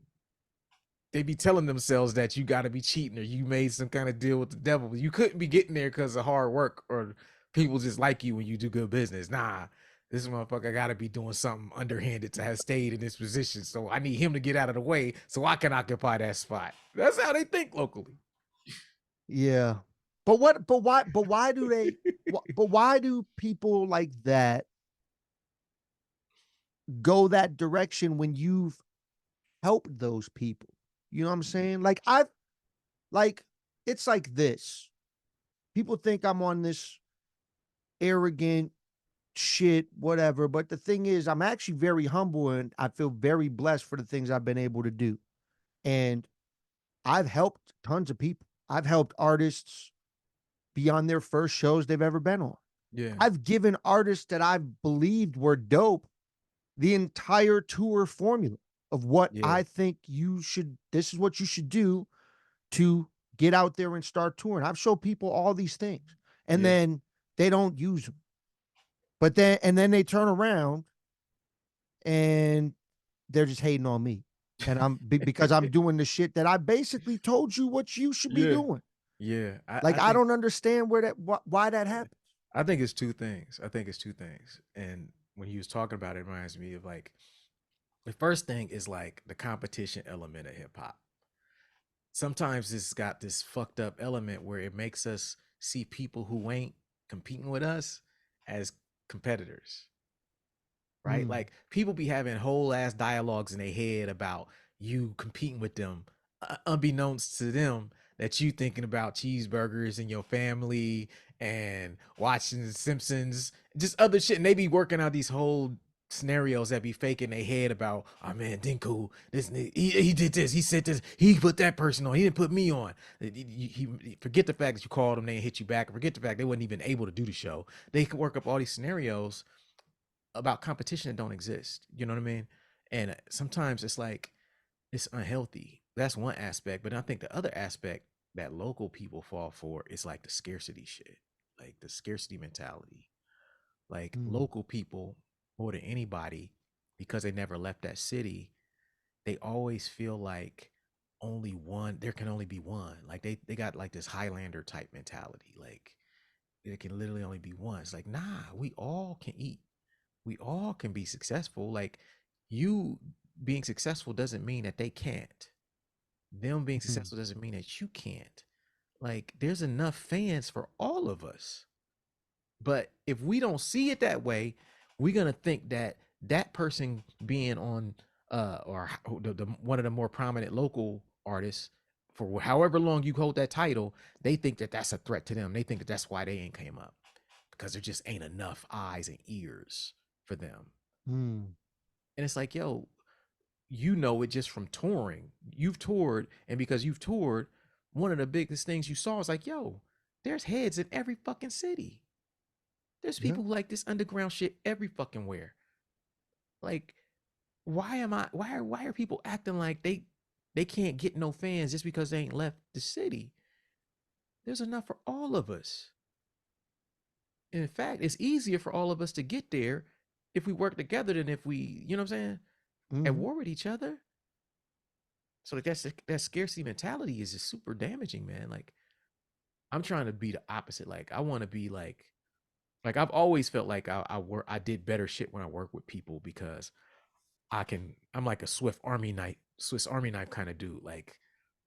They be telling themselves that you got to be cheating or you made some kind of deal with the devil. You couldn't be getting there because of hard work or people just like you when you do good business. Nah, this motherfucker got to be doing something underhanded to have stayed in this position. So I need him to get out of the way so I can occupy that spot. That's how they think locally. Yeah. But what but why do they but why do people like that go that direction when you've helped those people? You know what I'm saying? Like I've like it's like this. People think I'm on this arrogant shit, whatever. But the thing is, I'm actually very humble and I feel very blessed for the things I've been able to do. And I've helped tons of people. I've helped artists be on their first shows they've ever been on. Yeah. I've given artists that I've believed were dope the entire tour formula of what Yeah. I think this is what you should do to get out there and start touring. I've showed people all these things and Yeah. then they don't use them. And then they turn around and they're just hating on me. And because I'm doing the shit that I basically told you what you should be Yeah. doing. Yeah. Like I I think don't understand why that happens. I think it's two things. I think it's two things. And when he was talking about it, it reminds me of like the first thing is like the competition element of hip hop. Sometimes it's got this fucked up element where it makes us see people who ain't competing with us as competitors, right? Mm. Like people be having whole ass dialogues in their head about you competing with them, unbeknownst to them that you thinking about cheeseburgers and your family and watching the Simpsons, just other shit. And they be working out these whole scenarios that be fake in their head about, oh man, Denku, he did this, he said this, he put that person on, he didn't put me on. He forget the fact that you called them, they hit you back, and forget the fact they wasn't even able to do the show. They can work up all these scenarios about competition that don't exist. You know what I mean? And sometimes it's like it's unhealthy. That's one aspect, but I think the other aspect that local people fall for is like the scarcity shit, like the scarcity mentality. Like Mm. local people more than anybody, because they never left that city, they always feel like there can only be one. Like they got like this Highlander type mentality. Like it can literally only be once. Like, nah, we all can eat. We all can be successful. Like, you being successful doesn't mean that they can't. Them being Mhm. successful doesn't mean that you can't. Like, there's enough fans for all of us. But if we don't see it that way, we're gonna think that that person being on or the one of the more prominent local artists for however long you hold that title, they think that that's a threat to them. They think that that's why they ain't came up because there just ain't enough eyes and ears for them. Mm. And it's like, yo, you know it just from touring. You've toured, and because you've toured, one of the biggest things you saw is like, yo, there's heads in every fucking city. There's Yeah. people who like this underground shit every fucking where. Like, why are people acting like they can't get no fans just because they ain't left the city? There's enough for all of us. And in fact, it's easier for all of us to get there if we work together than if we, you know what I'm saying, at Mhm. war with each other. So like that scarcity mentality is just super damaging, man. Like, I'm trying to be the opposite. Like, I want to be like I've always felt like I did better shit when I work with people because I'm like a Swiss Army knife kind of dude. Like,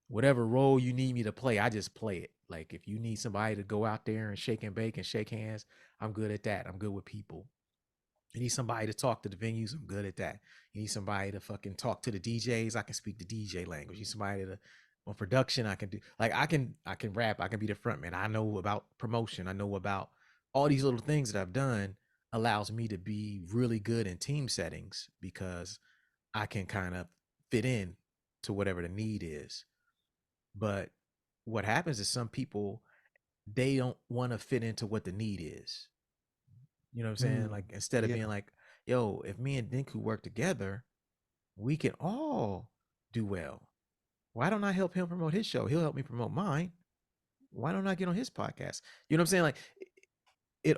whatever role you need me to play, I just play it. Like, if you need somebody to go out there and shake and bake and shake hands, I'm good at that. I'm good with people. You need somebody to talk to the venues, I'm good at that. You need somebody to fucking talk to the DJs, I can speak the DJ language. You need somebody to on production, I can do like I can rap, I can be the front man. I know about promotion, I know about all these little things that I've done allows me to be really good in team settings because I can kind of fit in to whatever the need is. But what happens is some people they don't want to fit into what the need is. You know what I'm saying? Mm. Like, instead of Yeah. being like, yo, if me and Dinku work together, we can all do well. Why don't I help him promote his show? He'll help me promote mine. Why don't I get on his podcast? You know what I'm saying? Like,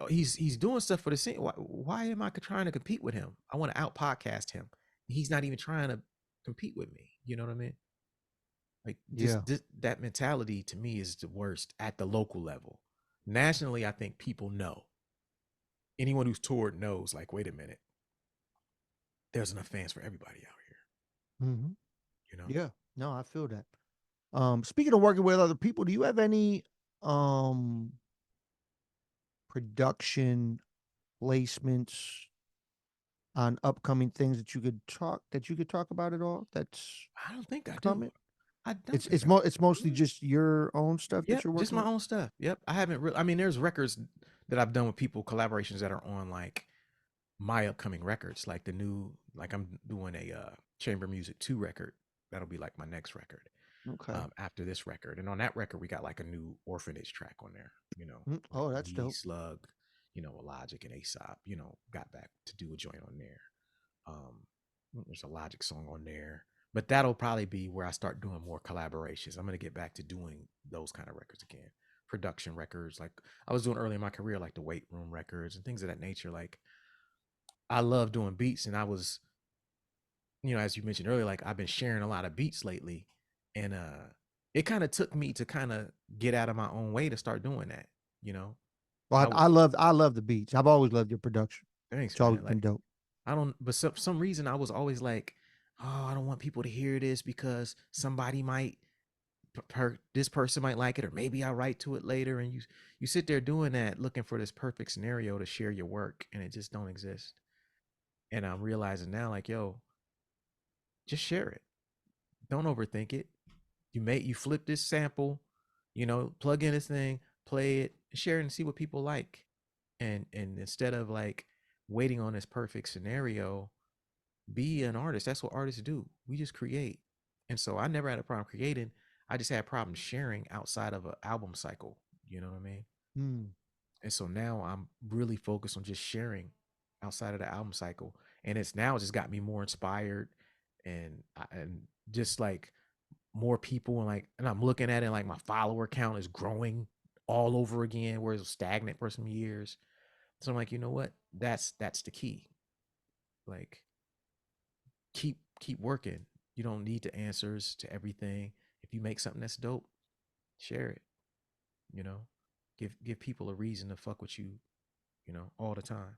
he's doing stuff for the scene. Why am I trying to compete with him? I want to out podcast him. He's not even trying to compete with me. You know what I mean? Like, Yeah. that mentality to me is the worst at the local level. Nationally, I think people know. Anyone who's toured knows. Like, wait a minute, there's enough fans for everybody out here. Mhm. You know? Yeah. No, I feel that. Speaking of working with other people, do you have any um production placements on upcoming things that you could talk about at all? That's I don't think I do. coming. I don't It's think it's I mo it's do. mostly just your own stuff that Yep, you're just working my with. own stuff. Yep. I haven't really, I mean, there's records that I've done with people, collaborations that are on like my upcoming records, like the new, like I'm doing a Chamber Music 2 record. That'll be like my next record Okay. after this record. And on that record, we got like a new orphanage track on there, you know, Mm. like Oh, that's me, dope. Slug, you know, Illogic and Aesop, you know, got back to do a joint on there. Um, there's a Logic song on there, but that'll probably be where I start doing more collaborations. I'm gonna get back to doing those kind of records again, production records like I was doing early in my career, like the Weight Room records and things of that nature. Like, I love doing beats, and I was, you know, as you mentioned earlier, like I've been sharing a lot of beats lately, and it kind of took me to kind of get out of my own way to start doing that. You know, Well, I I was love I love the beats. I've always loved your production. thanks, It's always man. been Like, dope. I don't, but some reason I was always like, oh, I don't want people to hear this because somebody might, this person might like it, or maybe I'll write to it later. And you sit there doing that, looking for this perfect scenario to share your work, and it just don't exist. And I'm realizing now, like, yo, just share it. Don't overthink it. You flip this sample, you know, plug in this thing, play it, share it, and see what people like. And instead of like waiting on this perfect scenario, be an artist. That's what artists do. We just create. And so I never had a problem creating. I just had problems sharing outside of an album cycle. You know what I mean? Mm. And so now I'm really focused on just sharing outside of the album cycle. And it's now just got me more inspired and just like more people, and I'm looking at it like my follower count is growing all over again, whereas it was stagnant for some years. So I'm like, you know what? That's the key. Like, keep working. You don't need the answers to everything. If you make something that's dope, share it. You know, Give people a reason to fuck with you, all the time.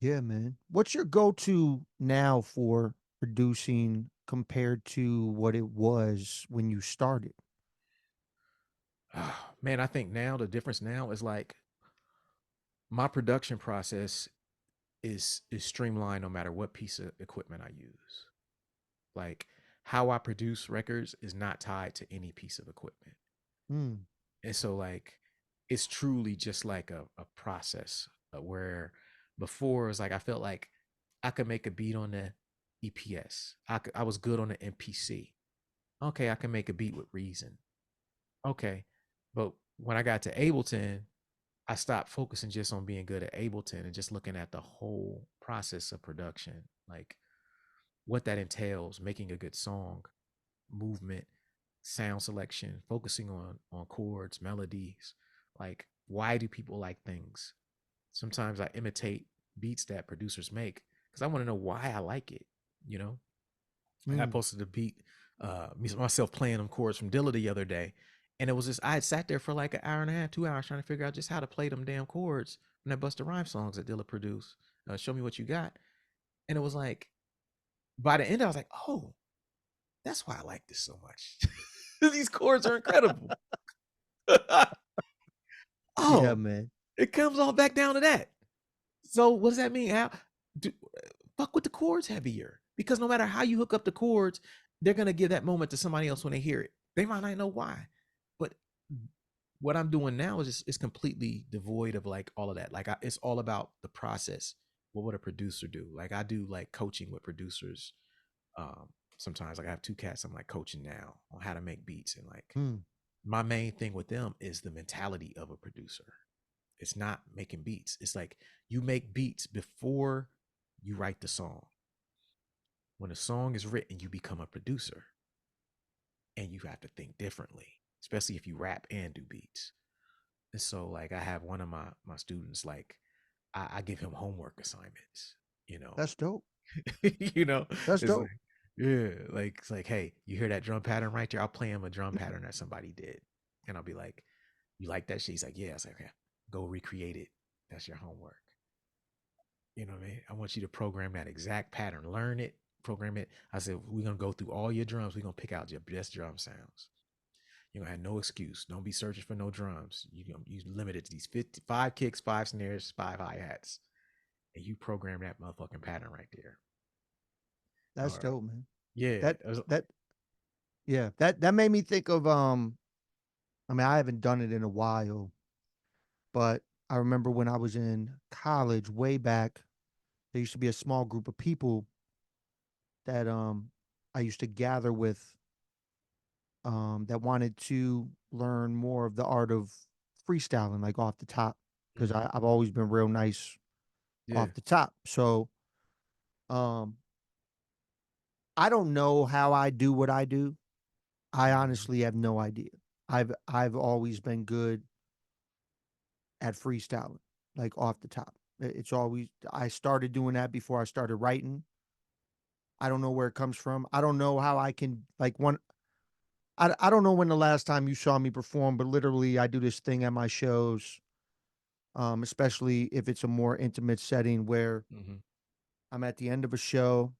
Yeah, man. What's your go-to now for producing compared to what it was when you started? Man, I think now the difference now is like my production process is streamlined no matter what piece of equipment I use. Like how I produce records is not tied to any piece of equipment. Mm, And so like it's truly just like a process where before it was like I felt like I could make a beat on the EPS. I was good on the MPC. Okay, I can make a beat with Reason. Okay. But when I got to Ableton, I stopped focusing just on being good at Ableton and just looking at the whole process of production, like what that entails, making a good song, movement, sound selection, focusing on chords, melodies. Like, why do people like things? Sometimes I imitate beats that producers make because I want to know why I like it. You know, like I mm, posted a beat, myself playing them chords from Dilla the other day, and it was just I had sat there for like an hour and a half, 2 hours trying to figure out just how to play them damn chords from that Busta Rhymes songs that Dilla produced. Show me what you got, and it was like by the end I was like, oh, that's why I like this so much. These chords are incredible. yeah, Oh, man. it comes all back down to that. So what does that mean? How do, fuck with the chords heavier? Because no matter how you hook up the chords, they're gonna give that moment to somebody else when they hear it. They might not know why, but what I'm doing now is just, it's completely devoid of like all of that. Like it's all about the process. What would a producer do? Like I do like coaching with producers. Um, Sometimes like I have two cats I'm like coaching now on how to make beats, and like Mm, my main thing with them is the mentality of a producer. It's not making beats. It's like you make beats before you write the song. When a song is written, you become a producer and you have to think differently, especially if you rap and do beats. And so like I have one of my students, like I give him homework assignments, you know. that's dope. you know, That's it's like, dope. yeah, like it's like, hey, you hear that drum pattern right there? I'll play him a drum pattern that somebody did. And I'll be like, you like that shit? He's like, yeah. I was like, okay, go recreate it. That's your homework. You know what I mean? I want you to program that exact pattern, learn it, program it. I said, we're gonna go through all your drums. We're gonna pick out your best drum sounds. You're gonna have no excuse. Don't be searching for no drums. You limit it to these 55 kicks, 5 snares, 5 hi-hats. And you program that motherfucking pattern right there. That's All right. dope, man. Yeah. That that yeah, that made me think of I mean, I haven't done it in a while, but I remember when I was in college way back, there used to be a small group of people that I used to gather with that wanted to learn more of the art of freestyling, like off the top, because mm-hmm. I've always been real nice Yeah. off the top. So um, I don't know how I do what I do. I Mm-hmm. honestly have no idea. I've always been good at freestyling, like off the top. It's always I started doing that before I started writing. I don't know where it comes from. I don't know how I can like one. I don't know when the last time you saw me perform, but literally I do this thing at my shows, especially if it's a more intimate setting where Mm-hmm. I'm at the end of a show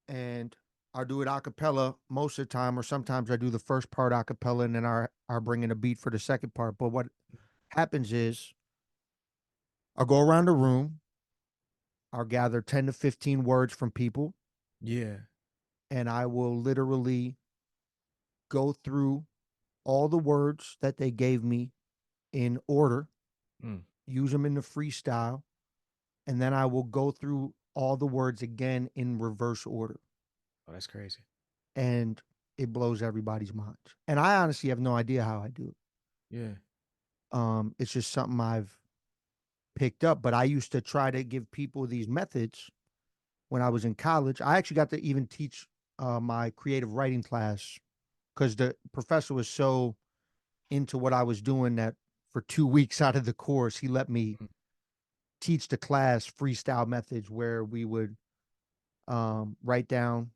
and I'll do it a cappella most of the time, or sometimes I do the first part a cappella and then I bring in a beat for the second part. But what happens is I'll go around the room, I'll gather 10 to 15 words from people, Yeah. and I will literally go through all the words that they gave me in order, Mm. use them in the freestyle, and then I will go through all the words again in reverse order. Oh, that's crazy. And it blows everybody's minds. And I honestly have no idea how I do it. Yeah. It's just something I've picked up. But I used to try to give people these methods when I was in college. I actually got to even teach my creative writing class because the professor was so into what I was doing that for 2 weeks out of the course, he let me Mm. teach the class freestyle methods where we would write down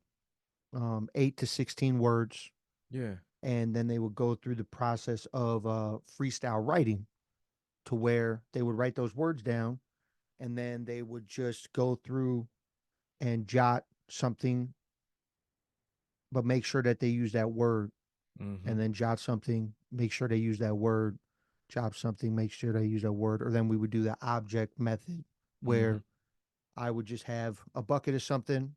8 to 16 words, Yeah. and then they would go through the process of freestyle writing, to where they would write those words down, and then they would just go through and jot something, but make sure that they use that word, Mm-hmm. and then jot something, make sure they use that word, jot something, make sure they use that word. Or then we would do the object method, Mm-hmm. where I would just have a bucket of something,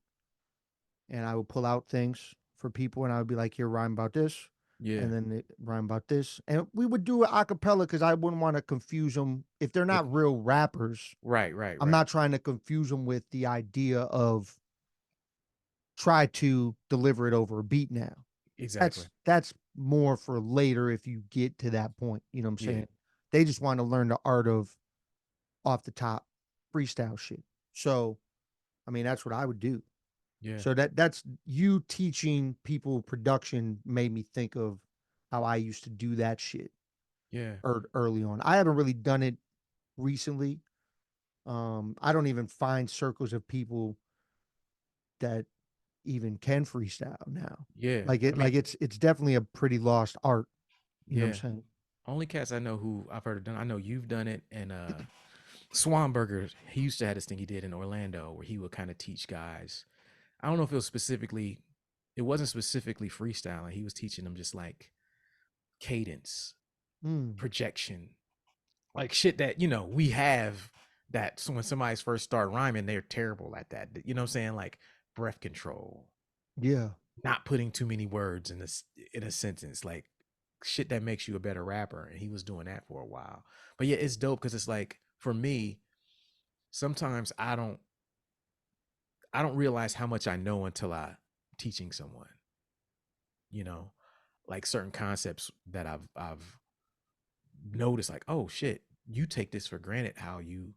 and I would pull out things for people, and I would be like, here, rhyme about this. Yeah. And then they rhyme about this. And we would do it a cappella, because I wouldn't want to confuse them. If they're With not real rappers, right, right, I'm right. not trying to confuse them with the idea of try to deliver it over a beat now. Exactly. That's more for later if you get to that point. You know what I'm Yeah. saying? They just want to learn the art of off the top freestyle shit. So, I mean, that's what I would do. Yeah. So that's you teaching people production made me think of how I used to do that shit Yeah. early on. I haven't really done it recently. I don't even find circles of people that even can freestyle now. Yeah. I mean, Like it's definitely a pretty lost art. You know what yeah. I'm saying? Only cats I know who I've heard of done. I know you've done it, and Swanberger. He used to have this thing he did in Orlando where he would kind of teach guys. I don't know if it was specifically. It wasn't specifically freestyling. He was teaching them just like cadence, Mm, projection, like shit that we have. That so when somebody's first start rhyming, they're terrible at that. You know what I'm saying? Like breath control, yeah. not putting too many words in a sentence, like shit that makes you a better rapper. And he was doing that for a while. But yeah, it's dope because it's like for me, sometimes I don't realize how much I know until I teaching someone, you know, like certain concepts that I've noticed, like, oh shit, you take this for granted how you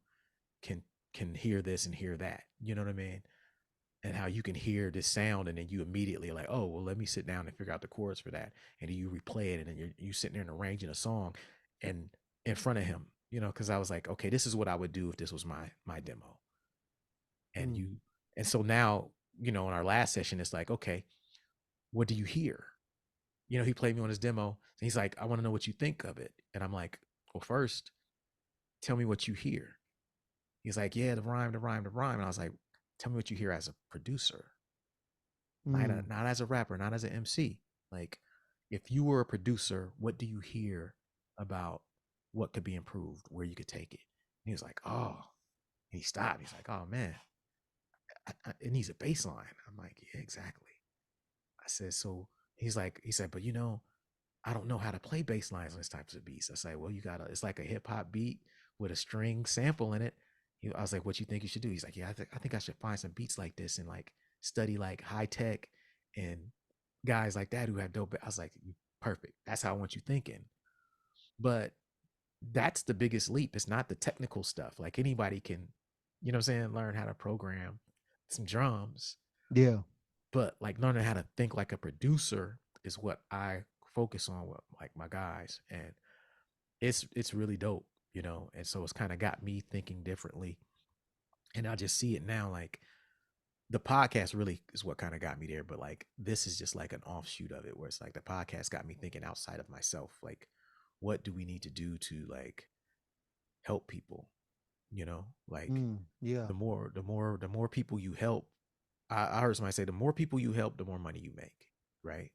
can can hear this and hear that. You know what I mean? And how you can hear this sound and then you immediately are like, oh well, let me sit down and figure out the chords for that. And then you replay it and then you sitting there and arranging a song and in front of him, because I was like, okay, this is what I would do if this was my demo. And Mm, you and so now, in our last session, it's like, okay, what do you hear? He played me on his demo and he's like, I want to know what you think of it. And I'm like, well, first, tell me what you hear. He's like, yeah, the rhyme, the rhyme, the rhyme. And I was like, tell me what you hear as a producer, mm, not as a rapper, not as an MC. Like, if you were a producer, what do you hear about what could be improved, where you could take it? And he was like, oh, and he stopped. He's like, oh man, it needs a bass line. I'm like, yeah, exactly. I said, so he said, but I don't know how to play bass lines on these types of beats. I say, well, it's like a hip hop beat with a string sample in it. I was like, what you think you should do? He's like, yeah, I think I should find some beats like this and like study like high tech and guys like that who have dope. I was like, perfect. That's how I want you thinking. But that's the biggest leap. It's not the technical stuff. Like anybody can, what I'm saying, learn how to program some drums. yeah. But like learning how to think like a producer is what I focus on with like my guys. And it's really dope, and so it's kind of got me thinking differently. And I just see it now, like the podcast really is what kind of got me there, but like this is just like an offshoot of it, where it's like the podcast got me thinking outside of myself, like what do we need to do to like help people, like Mm, yeah. the more people you help. I heard somebody say the more people you help, the more money you make, right?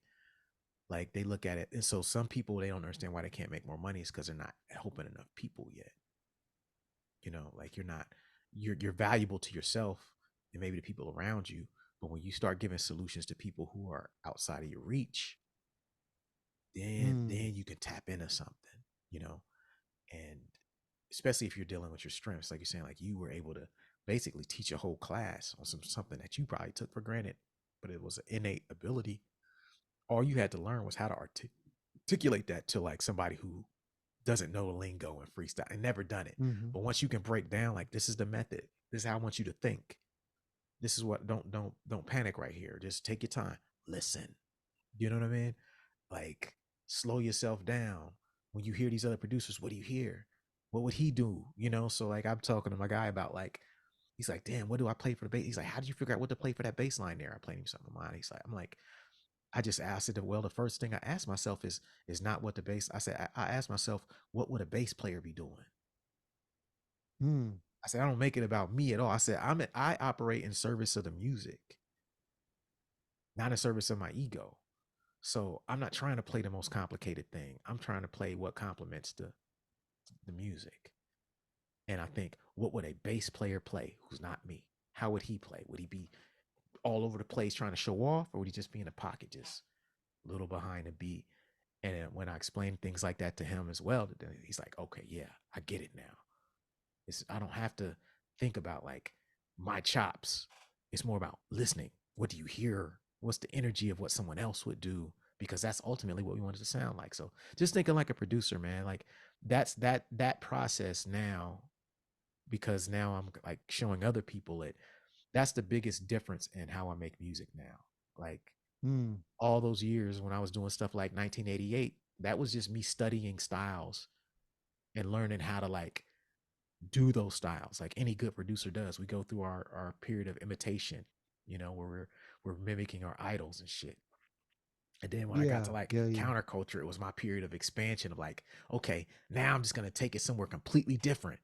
Like they look at it, and so some people, they don't understand why they can't make more money is because they're not helping enough people yet. Like you're valuable to yourself and maybe the people around you, but when you start giving solutions to people who are outside of your reach, Mm, then you can tap into something, you know, and especially if you're dealing with your strengths, like you're saying, like you were able to basically teach a whole class on something that you probably took for granted, but it was an innate ability. All you had to learn was how to articulate that to like somebody who doesn't know the lingo and freestyle and never done it. mm-hmm. But once you can break down, like this is the method. This is how I want you to think. This is what don't panic right here. Just take your time. Listen. You know what I mean? Like slow yourself down. When you hear these other producers, what do you hear? What would he do? So like I'm talking to my guy about like, he's like, damn, what do I play for the bass? He's like, how did you figure out what to play for that bass line there? I played him something of mine. I'm like, I just asked it. Well, the first thing I asked myself is not what the bass. I said I asked myself, what would a bass player be doing? Mm. I said I don't make it about me at all. I said I operate in service of the music, not in service of my ego. So I'm not trying to play the most complicated thing. I'm trying to play what complements the music. And I think, what would a bass player play who's not me? How would he play? Would he be all over the place trying to show off, or would he just be in the pocket, just a little behind the beat? And then when I explained things like that to him as well, then he's like, okay, yeah, I get it now. I don't have to think about like my chops. It's more about listening. What do you hear? What's the energy of what someone else would do? Because that's ultimately what we want it to sound like. So just thinking like a producer, man, like that process now, because now I'm like showing other people it. That's the biggest difference in how I make music now. Like Mm. all those years when I was doing stuff like 1988, that was just me studying styles and learning how to like do those styles like any good producer does. We go through our period of imitation, where we're mimicking our idols and shit. And then when I got Yeah, to like yeah, yeah. counterculture, it was my period of expansion of like, okay, now I'm just gonna take it somewhere completely different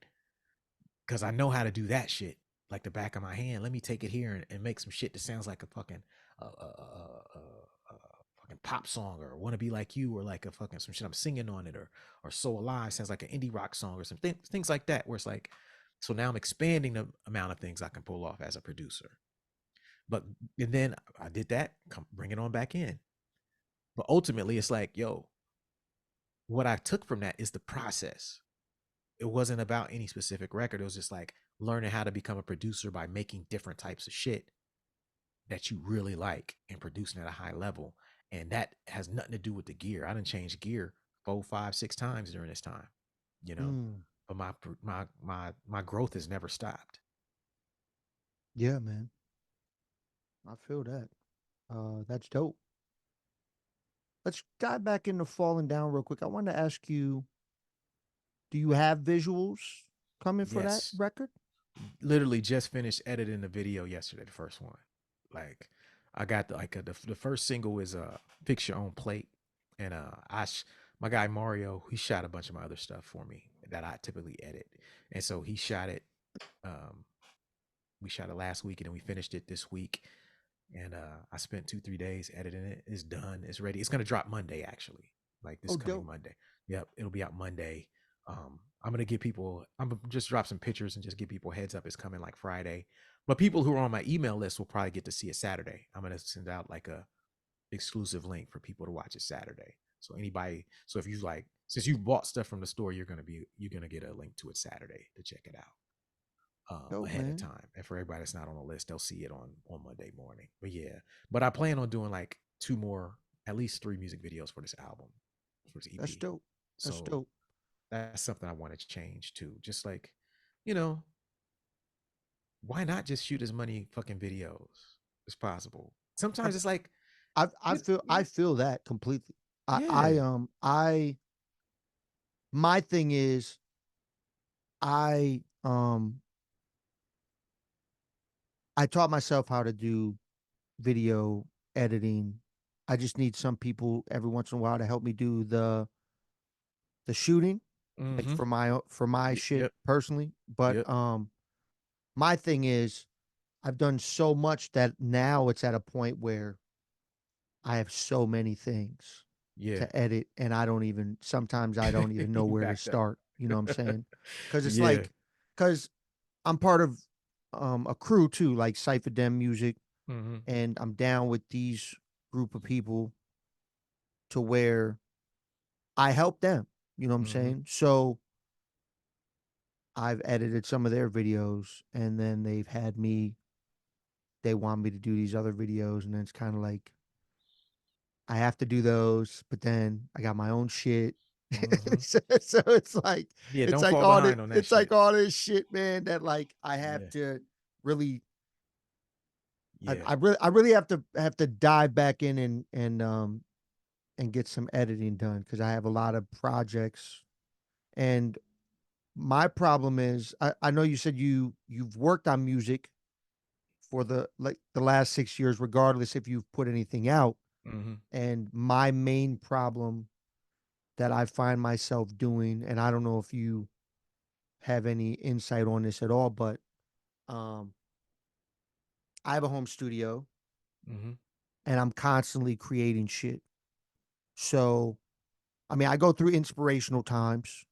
because I know how to do that shit like the back of my hand. Let me take it here and make some shit that sounds like a fucking fucking pop song, or "Wanna Be Like You," or like a fucking some shit I'm singing on it, or "So Alive" sounds like an indie rock song, or some things like that. Where it's like, so now I'm expanding the amount of things I can pull off as a producer. But and then I did that, bring it on back in. But ultimately, it's like, yo, what I took from that is the process. It wasn't about any specific record. It was just like learning how to become a producer by making different types of shit that you really like and producing at a high level. And that has nothing to do with the gear. I didn't change gear 4, 5, 6 times during this time, you know. Mm. But my growth has never stopped. Yeah, man. I feel that. That's dope. Let's dive back into falling down real quick. I wanted to ask you, do you have visuals coming for that Yes, record? literally just finished editing the video yesterday. The first one, like I got the first single is "Fix Your Own Plate," and my guy Mario, he shot a bunch of my other stuff for me that I typically edit, and so he shot it. Um, we shot it last week, and then we finished it this week. And I spent 2, 3 days editing it. It's done. It's ready. It's gonna drop Monday, actually, like this Oh, coming dope. Monday. Yep, it'll be out Monday. I'm gonna give people. I'm gonna just drop some pictures and just give people heads up. It's coming like Friday, but people who are on my email list will probably get to see it Saturday. I'm gonna send out like a exclusive link for people to watch it Saturday. So anybody, so if you like, since you bought stuff from the store, you're gonna get a link to it Saturday to check it out Dope, ahead of man. time. And for everybody that's not on the list, they'll see it on Monday morning. But yeah, but I plan on doing like two more, at least 3 music videos for this album, for this That's EP. dope. That's So dope. that's something I want to change too. Just like, you know, why not just shoot as many fucking videos as possible? I Sometimes it's like, I feel that completely. yeah. I my thing is I taught myself how to do video editing. I just need some people every once in a while to help me do the shooting, like Mm-hmm. for my shit Yep. personally. But Yep. my thing is I've done so much that now it's at a point where I have so many things Yeah. to edit and sometimes I don't even know You where to backed up. start, you know what I'm saying? Cuz it's Yeah. like cuz I'm part of a crew too, like Cypher Dem Music, Mm-hmm. and I'm down with these group of people to where I help them, you know what I'm Mm-hmm. saying? So I've edited some of their videos and then they want me to do these other videos and then it's kind of like I have to do those, but then I got my own shit. Mm-hmm. So Yeah, don't fall behind on that it's like shit. all this shit, man, that like I have Yeah. to really Yeah. I really have to dive back in and get some editing done because I have a lot of projects. And my problem is I know you said you've worked on music for the last 6 years, regardless if you've put anything out. Mm-hmm. And my main problem that I find myself doing, and I don't know if you have any insight on this at all, but um, I have a home studio Mm-hmm. and I'm constantly creating shit. So, I mean, I go through inspirational times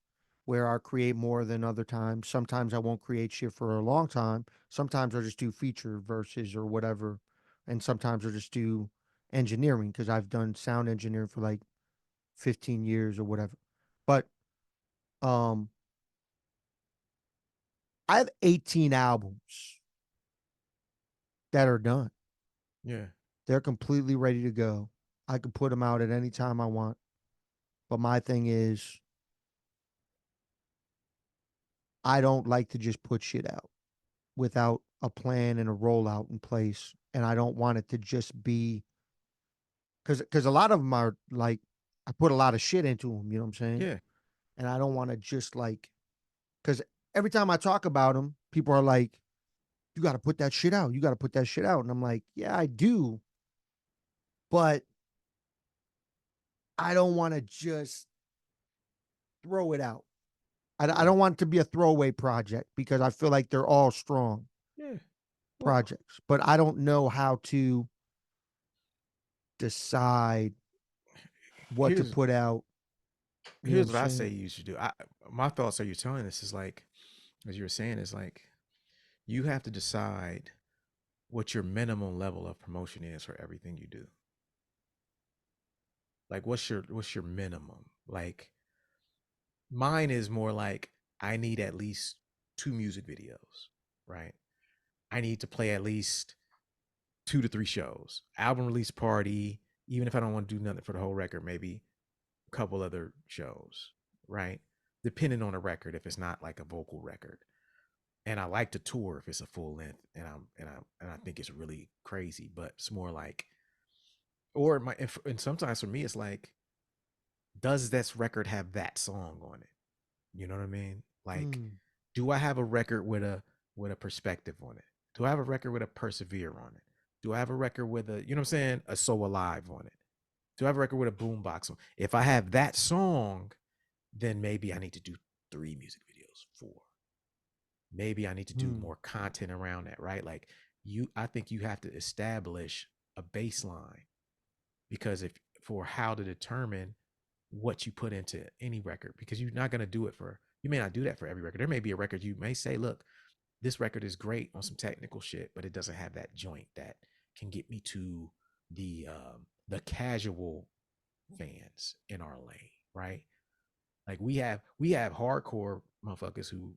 where I create more than other times. Sometimes I won't create shit for a long time. Sometimes I'll just do feature verses or whatever. And sometimes I'll just do engineering because I've done sound engineering for like 15 years or whatever. But um I have 18 albums that are done. Yeah. They're completely ready to go. I can put them out at any time I want. But my thing is I don't like to just put shit out without a plan and a rollout in place. And I don't want it to just be because a lot of them are like I put a lot of shit into them. You know what I'm saying? Yeah. And I don't want to just like because every time I talk about them, people are like, "You got to put that shit out. You got to put that shit out." And I'm like, "Yeah, I do, but I don't want to just throw it out. I Yeah. don't want it to be a throwaway project because I feel like they're all strong Yeah. Well, projects, but I don't know how to decide what to here's put out. You know what I'm here's what I say saying? you should do. My thoughts are you telling this is like, as you were saying, is like you have to decide what your minimum level of promotion is for everything you do. Like what's your minimum? Like mine is more like I need at least two music videos, right? I need to play at least 2 to 3 shows. Album release party, even if I don't want to do nothing for the whole record, maybe a couple other shows, right? Depending on the record, if it's not like a vocal record. And I like to tour if it's a full length, and I think it's really crazy, but it's more like, or my and sometimes for me it's like, does this record have that song on it? You know what I mean? Like, Mm, do I have a record with a perspective on it? Do I have a record with a persevere on it? Do I have a record with a, you know what I'm saying, a so alive on it? Do I have a record with a boombox on? If I have that song, then maybe I need to do 3 music videos, 4. Maybe I need to do mm, more content around that, right? Like I think you have to establish a baseline, because if for how to determine what you put into any record, because you're not going to do it for, you may not do that for every record. There may be a record you may say, look, this record is great on some technical shit, but it doesn't have that joint that can get me to the casual fans in our lane, right? Like we have hardcore motherfuckers who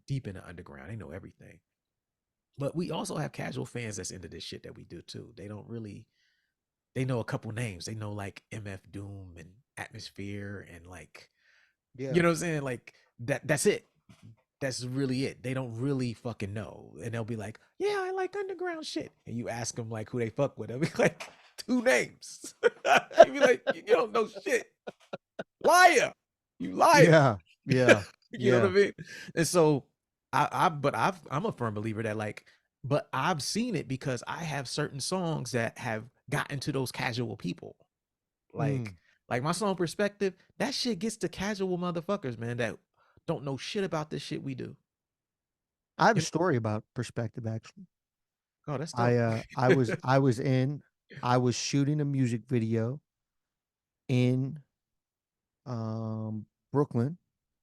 deep in the underground, they know everything. But we also have casual fans that's into this shit that we do too. They don't really, they know a couple names. They know like MF Doom and Atmosphere and like, yeah. you know what I'm saying? Like that's it. That's really it. They don't really fucking know. And they'll be like, yeah, I like underground shit. And you ask them like who they fuck with. They'll be like, 2 names. You be like, you don't know shit. Liar. You liar. Yeah. Yeah. You know what I Yeah. mean? And so I'm a firm believer that like, but I've seen it because I have certain songs that have gotten to those casual people. Like Mm. like my song Perspective, that shit gets to casual motherfuckers, man, that don't know shit about this shit we do. I have a And story about perspective actually. oh, that's I dope. uh I was I was in I was shooting a music video in Brooklyn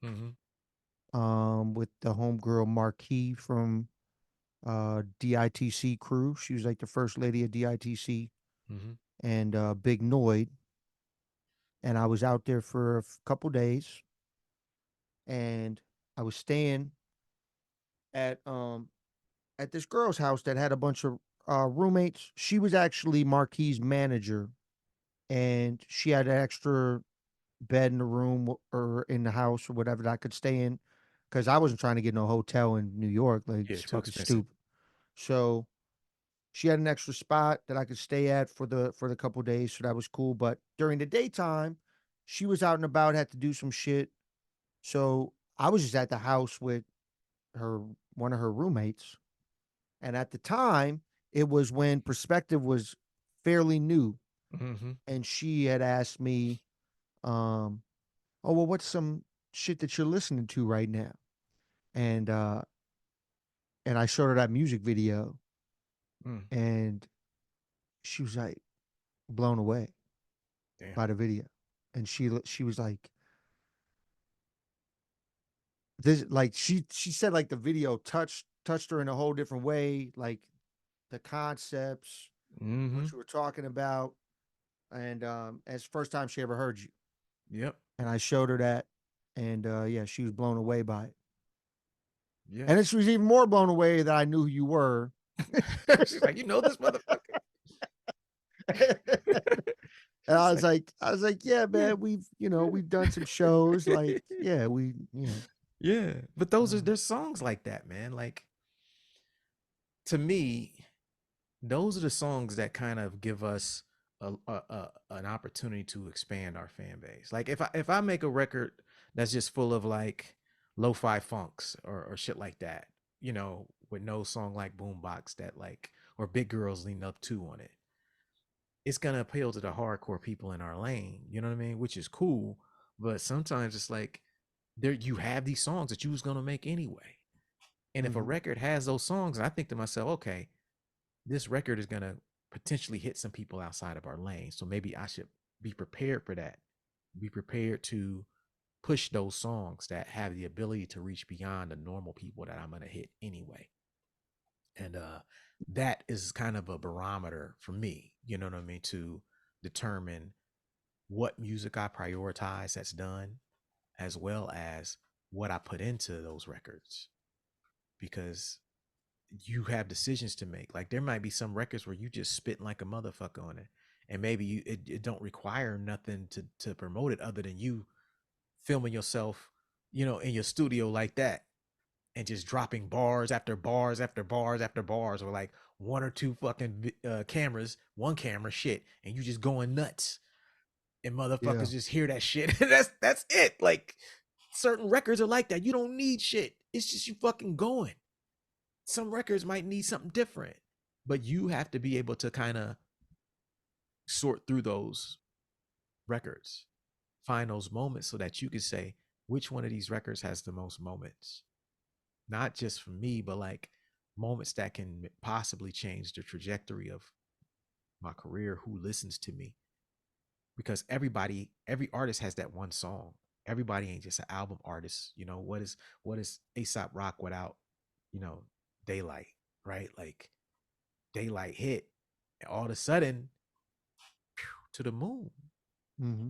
Mm-hmm. with the homegirl Marquis from DITC crew. She was like the first lady of DITC Mm-hmm. and Big Noid. And I was out there for couple days and I was staying at um at this girl's house that had a bunch of roommates. She was actually Marquis' manager and she had an extra bed in the room or in the house or whatever that I could stay in because I wasn't trying to get no hotel in New York. Like, Yeah, it's too fucking expensive. stupid. So she had an extra spot that I could stay at for the couple days, so that was cool. But during the daytime, she was out and about, had to do some shit. So I was just at the house with her, one of her roommates. And at the time, it was when Perspective was fairly new. Mm-hmm. and she had asked me, "Oh well, what's some shit that you're listening to right now?" And I showed her that music video, Mm. and she was like blown away Damn. by the video, and she was like, "This like she said like the video touched her in a whole different way, like the concepts, Mm-hmm. what you were talking about, and it's the first time she ever heard you." Yep. And I showed her that, and yeah, she was blown away by it. Yeah. And then she was even more blown away that I knew who you were. She's like, you know this motherfucker. And She's like, I was like, yeah, yeah. man, we've done some shows. Like, yeah, Yeah. But those are uh, there's songs like that, man. Like to me, those are the songs that kind of give us an opportunity to expand our fan base. Like if I make a record that's just full of like lo-fi funks or shit like that, with no song like Boombox that like or Big Girls Lean Up to on it, it's gonna appeal to the hardcore people in our lane. You know what I mean? Which is cool, but sometimes it's like there you have these songs that you was gonna make anyway. And if a mm-hmm, record has those songs, I think to myself, okay, this record is going to potentially hit some people outside of our lane. So maybe I should be prepared for that. Be prepared to push those songs that have the ability to reach beyond the normal people that I'm going to hit anyway. And that is kind of a barometer for me, you know what I mean, to determine what music I prioritize that's done, as well as what I put into those records. Because you have decisions to make. Like there might be some records where you just spitting like a motherfucker on it, and maybe it don't require nothing to promote it other than you filming yourself, in your studio like that, and just dropping bars after bars after bars after bars, or like one or two fucking cameras, one camera shit, and you just going nuts, and yeah, motherfuckers just hear that shit. And that's it. Like certain records are like that. You don't need shit. It's just you fucking going. Some records might need something different, but you have to be able to kind of sort through those records, find those moments so that you can say which one of these records has the most moments, not just for me, but like moments that can possibly change the trajectory of my career, who listens to me. Because every artist has that one song. Everybody ain't just an album artist. What is ASAP Rock without, you know, Daylight, right? Like Daylight hit, and all of a sudden, to the moon. mm-hmm,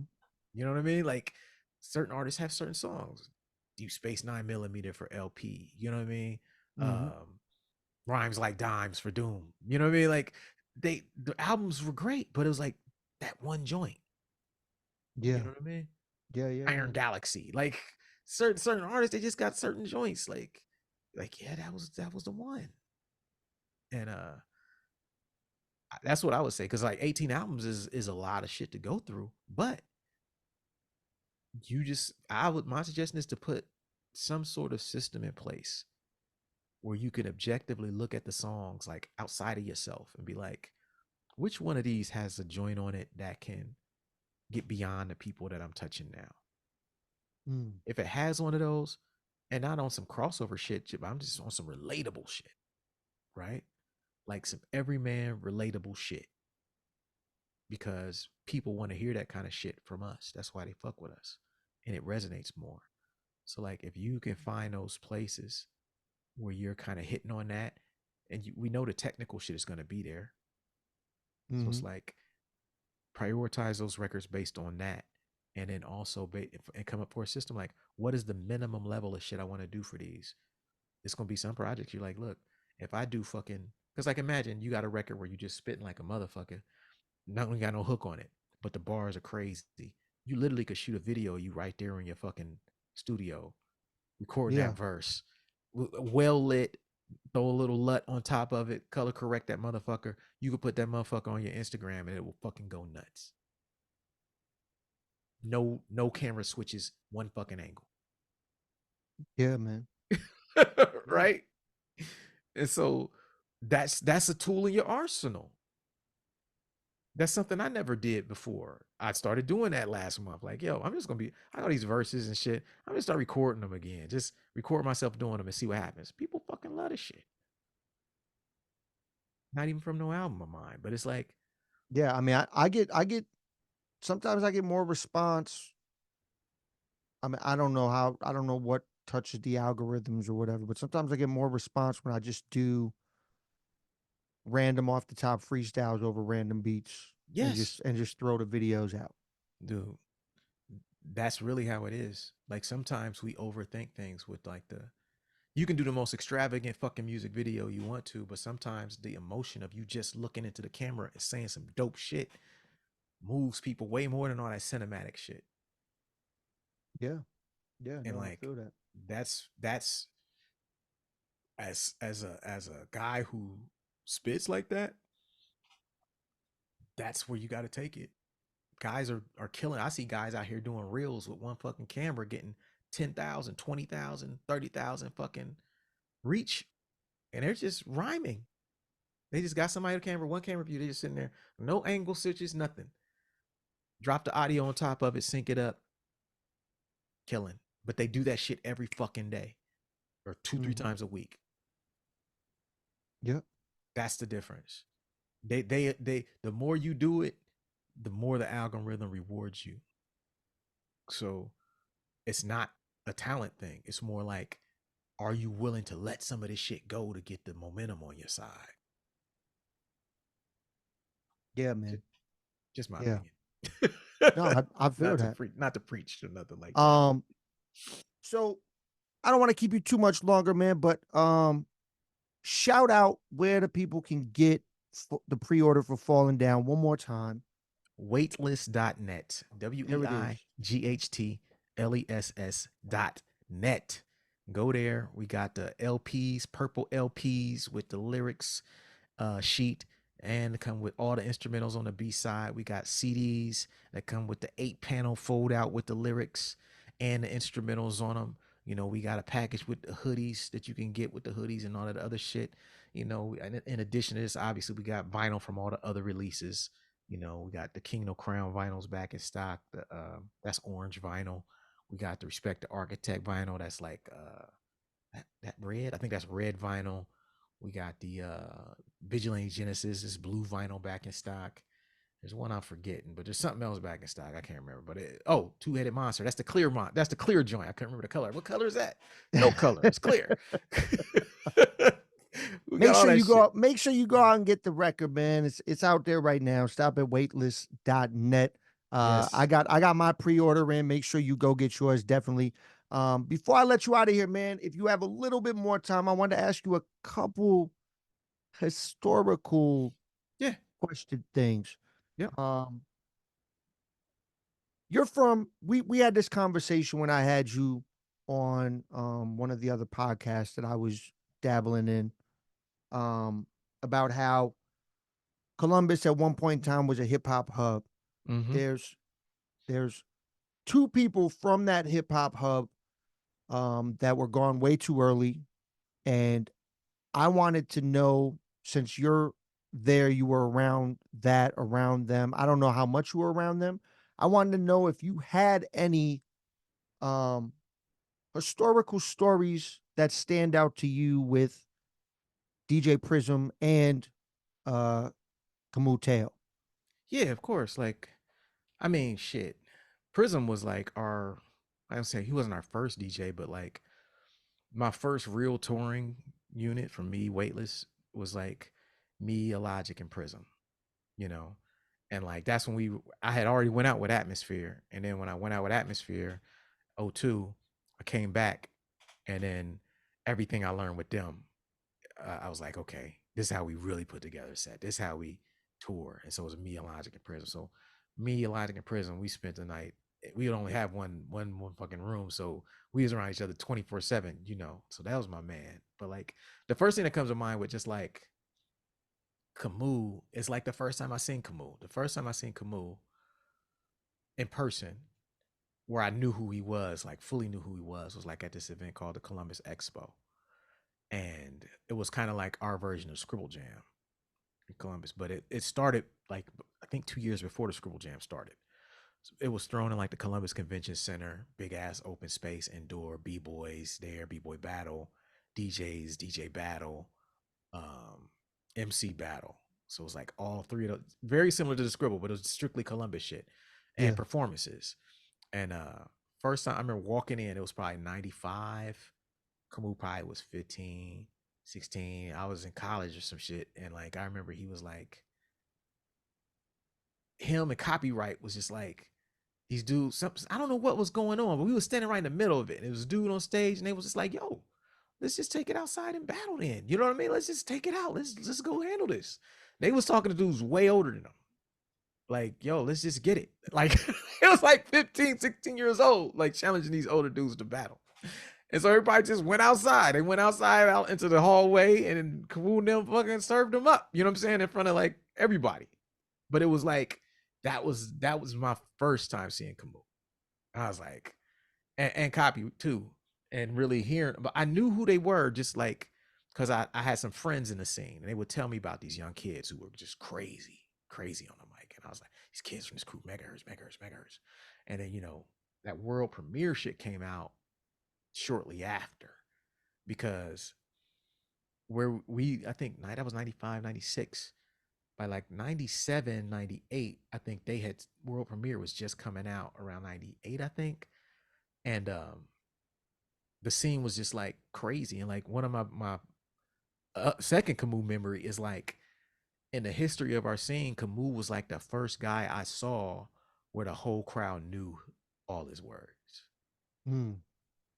You know what I mean? Like certain artists have certain songs. Deep Space 9mm for LP. You know what I mean? mm-hmm, Rhymes Like Dimes for Doom. You know what I mean? Like the albums were great, but it was like that one joint. You yeah, know what I mean? yeah, yeah, Iron yeah, Galaxy. Like certain artists, they just got certain joints. Like yeah, that was the one. And that's what I would say. Cause like 18 albums is a lot of shit to go through. But my suggestion is to put some sort of system in place where you can objectively look at the songs like outside of yourself and be like, which one of these has a joint on it that can get beyond the people that I'm touching now? mm, If it has one of those, and not on some crossover shit, but I'm just on some relatable shit, right? Like some everyman relatable shit. Because people want to hear that kind of shit from us. That's why they fuck with us. And it resonates more. So like if you can find those places where you're kind of hitting on that, and we know the technical shit is going to be there. So mm-hmm, it's like prioritize those records based on that, and then also and come up for a system like what is the minimum level of shit I want to do for these. It's going to be some projects you're like, look, if I do fucking, because like imagine you got a record where you just spitting like a motherfucker, not only got no hook on it, but the bars are crazy. You literally could shoot a video of you right there in your fucking studio recording yeah, that verse, well lit, throw a little LUT on top of it, color correct that motherfucker. You could put that motherfucker on your Instagram and it will fucking go nuts. No camera switches, one fucking angle. yeah, man, yeah, Right? And so that's a tool in your arsenal. That's something I never did before. I started doing that last month. Like, yo, I'm just gonna be. I know these verses and shit. I'm gonna start recording them again. Just record myself doing them and see what happens. People fucking love this shit. Not even from no album of mine, but it's like, Yeah, I mean, I get sometimes I get more response. I mean, I don't know what touches the algorithms or whatever, but sometimes I get more response when I just do random off the top freestyles over random beats yes, and just throw the videos out. dude, that's really how it is. Like sometimes we overthink things with like the. You can do the most extravagant fucking music video you want to, but sometimes the emotion of you just looking into the camera and saying some dope shit moves people way more than all that cinematic shit. Yeah. Yeah, And no, I like feel that. that's as a guy who spits like that, that's where you got to take it. Guys are killing. I see guys out here doing reels with one fucking camera getting 10,000, 20,000, 30,000 fucking reach, and they're just rhyming. They just got somebody on camera, one camera view. They just sitting there, no angle switches, nothing. Drop the audio on top of it, sync it up, killing. But they do that shit every fucking day or two, three Mhm. times a week. Yep. That's the difference. They the more you do it, the more the algorithm rewards you. So it's not a talent thing. It's more like, are you willing to let some of this shit go to get the momentum on your side? Yeah, man. Just my Yeah. opinion. No, I feel that. Not to preach to nothing like that. Um, so I don't want to keep you too much longer, man, but shout out where the people can get the pre-order for Falling Down one more time. Weightless.net. There it is. WEIGHTLESS.net. Go there. We got the LPs, purple LPs with the lyrics sheet, and come with all the instrumentals on the B side. We got CDs that come with the 8 panel fold out with the lyrics and the instrumentals on them. You know, we got a package with the hoodies that you can get with the hoodies and all that other shit. You know, in addition to this, obviously we got vinyl from all the other releases. You know, we got the Kingdom Crown vinyls back in stock. The That's orange vinyl. We got the Respect the Architect vinyl. That's like that red. I think that's red vinyl. We got the Vigilante Genesis, this blue vinyl back in stock. There's one I'm forgetting, but there's something else back in stock. I can't remember. But Two-Headed Monster. That's the clear That's the clear joint. I can't remember the color. What color is that? No color. It's clear. We got all that shit. Make sure you go out and get the record, man. It's out there right now. Stop at weightless.net. Yes. I got my pre-order in. Make sure you go get yours, definitely. Before I let you out of here, man, if you have a little bit more time, I want to ask you a couple historical Yeah. question things. Yep. Um, you're from we had this conversation when I had you on one of the other podcasts that I was dabbling in, um, about how Columbus at one point in time was a hip hop hub. Mm-hmm. There's there's two people from that hip hop hub that were gone way too early, and I wanted to know, since you're there, you were around them. I don't know how much you were around them. I wanted to know if you had any um historical stories that stand out to you with DJ Prism and uh Kamuteo. Yeah, of course. Like, I mean, shit. Prism was like I don't say he wasn't our first DJ, but like my first real touring unit from me, Weightless, was like me, Illogic, and Prism, you know? And like that's when I had already went out with Atmosphere. And then when I went out with Atmosphere, '02, I came back and then everything I learned with them, I was like, okay, this is how we really put together a set. This is how we tour. And so it was me, Illogic, and Prism. So me, Illogic, and Prism, we spent the night. We would only have one fucking room, so we was around each other 24/7, you know. So that was my man. But like the first thing that comes to mind with just like Camus is like the first time I seen Camus. The first time I seen Camus in person, where I knew who he was, like fully knew who he was like at this event called the Columbus Expo. And it was kind of like our version of Scribble Jam. in Columbus, but it started like I think 2 years before the Scribble Jam started. So it was thrown in like the Columbus Convention Center, big ass open space, indoor, b-boys there, b-boy battle, DJs, DJ battle, um, MC battle. So it was like all three of those, very similar to the Scribble, but it was strictly Columbus shit and Yeah. performances. And first time I remember walking in, it was probably 95. Camus probably was 15, 16. I was in college or some shit. And like I remember he was like, him and Copyright was just like these dudes. I don't know what was going on, but we was standing right in the middle of it. And it was a dude on stage, and they was just like, "Yo, let's just take it outside and battle then." You know what I mean? Let's just take it out. Let's go handle this. They was talking to dudes way older than them. Like, yo, let's just get it. Like, it was like 15, 16 years old, like challenging these older dudes to battle. And so everybody just went outside. They went outside out into the hallway, and then Kawoon them fucking served them up. You know what I'm saying? In front of like everybody. But it was like that was my first time seeing Camus. I was like, and Copy too, and really hearing. But I knew who they were, just like because I had some friends in the scene, and they would tell me about these young kids who were just crazy on the mic, and I was like, these kids from this crew, megahertz. And then that world premiere shit came out shortly after, because where I think that was 95, 96. By like 97, 98, I think they had world premiere was just coming out around 98, I think. And the scene was just like crazy. And like one of my second Camus memory is like in the history of our scene, Camus was like the first guy I saw where the whole crowd knew all his words. And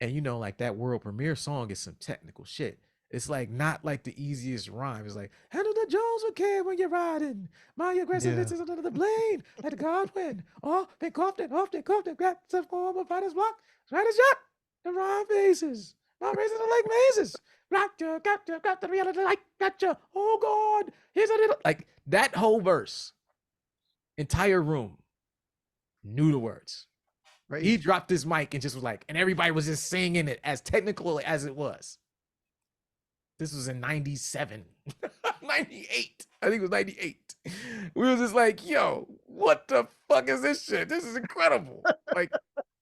like that world premiere song is some technical shit. It's like not like the easiest rhyme. It's like, handle the Jones with care when you're riding. My aggressiveness is under the blade. Let the guard win. Oh, they coughed it, grab the form of fighter's block. Right as shot. The rhyme faces. My races are like mazes. Got the reality like gotcha. Oh God. Here's a little like that whole verse. Entire room knew the words. Right. He dropped his mic and just was like, and everybody was just singing it as technical as it was. This was in 97, 98. I think it was 98. We was just like, yo, what the fuck is this shit? This is incredible. Like,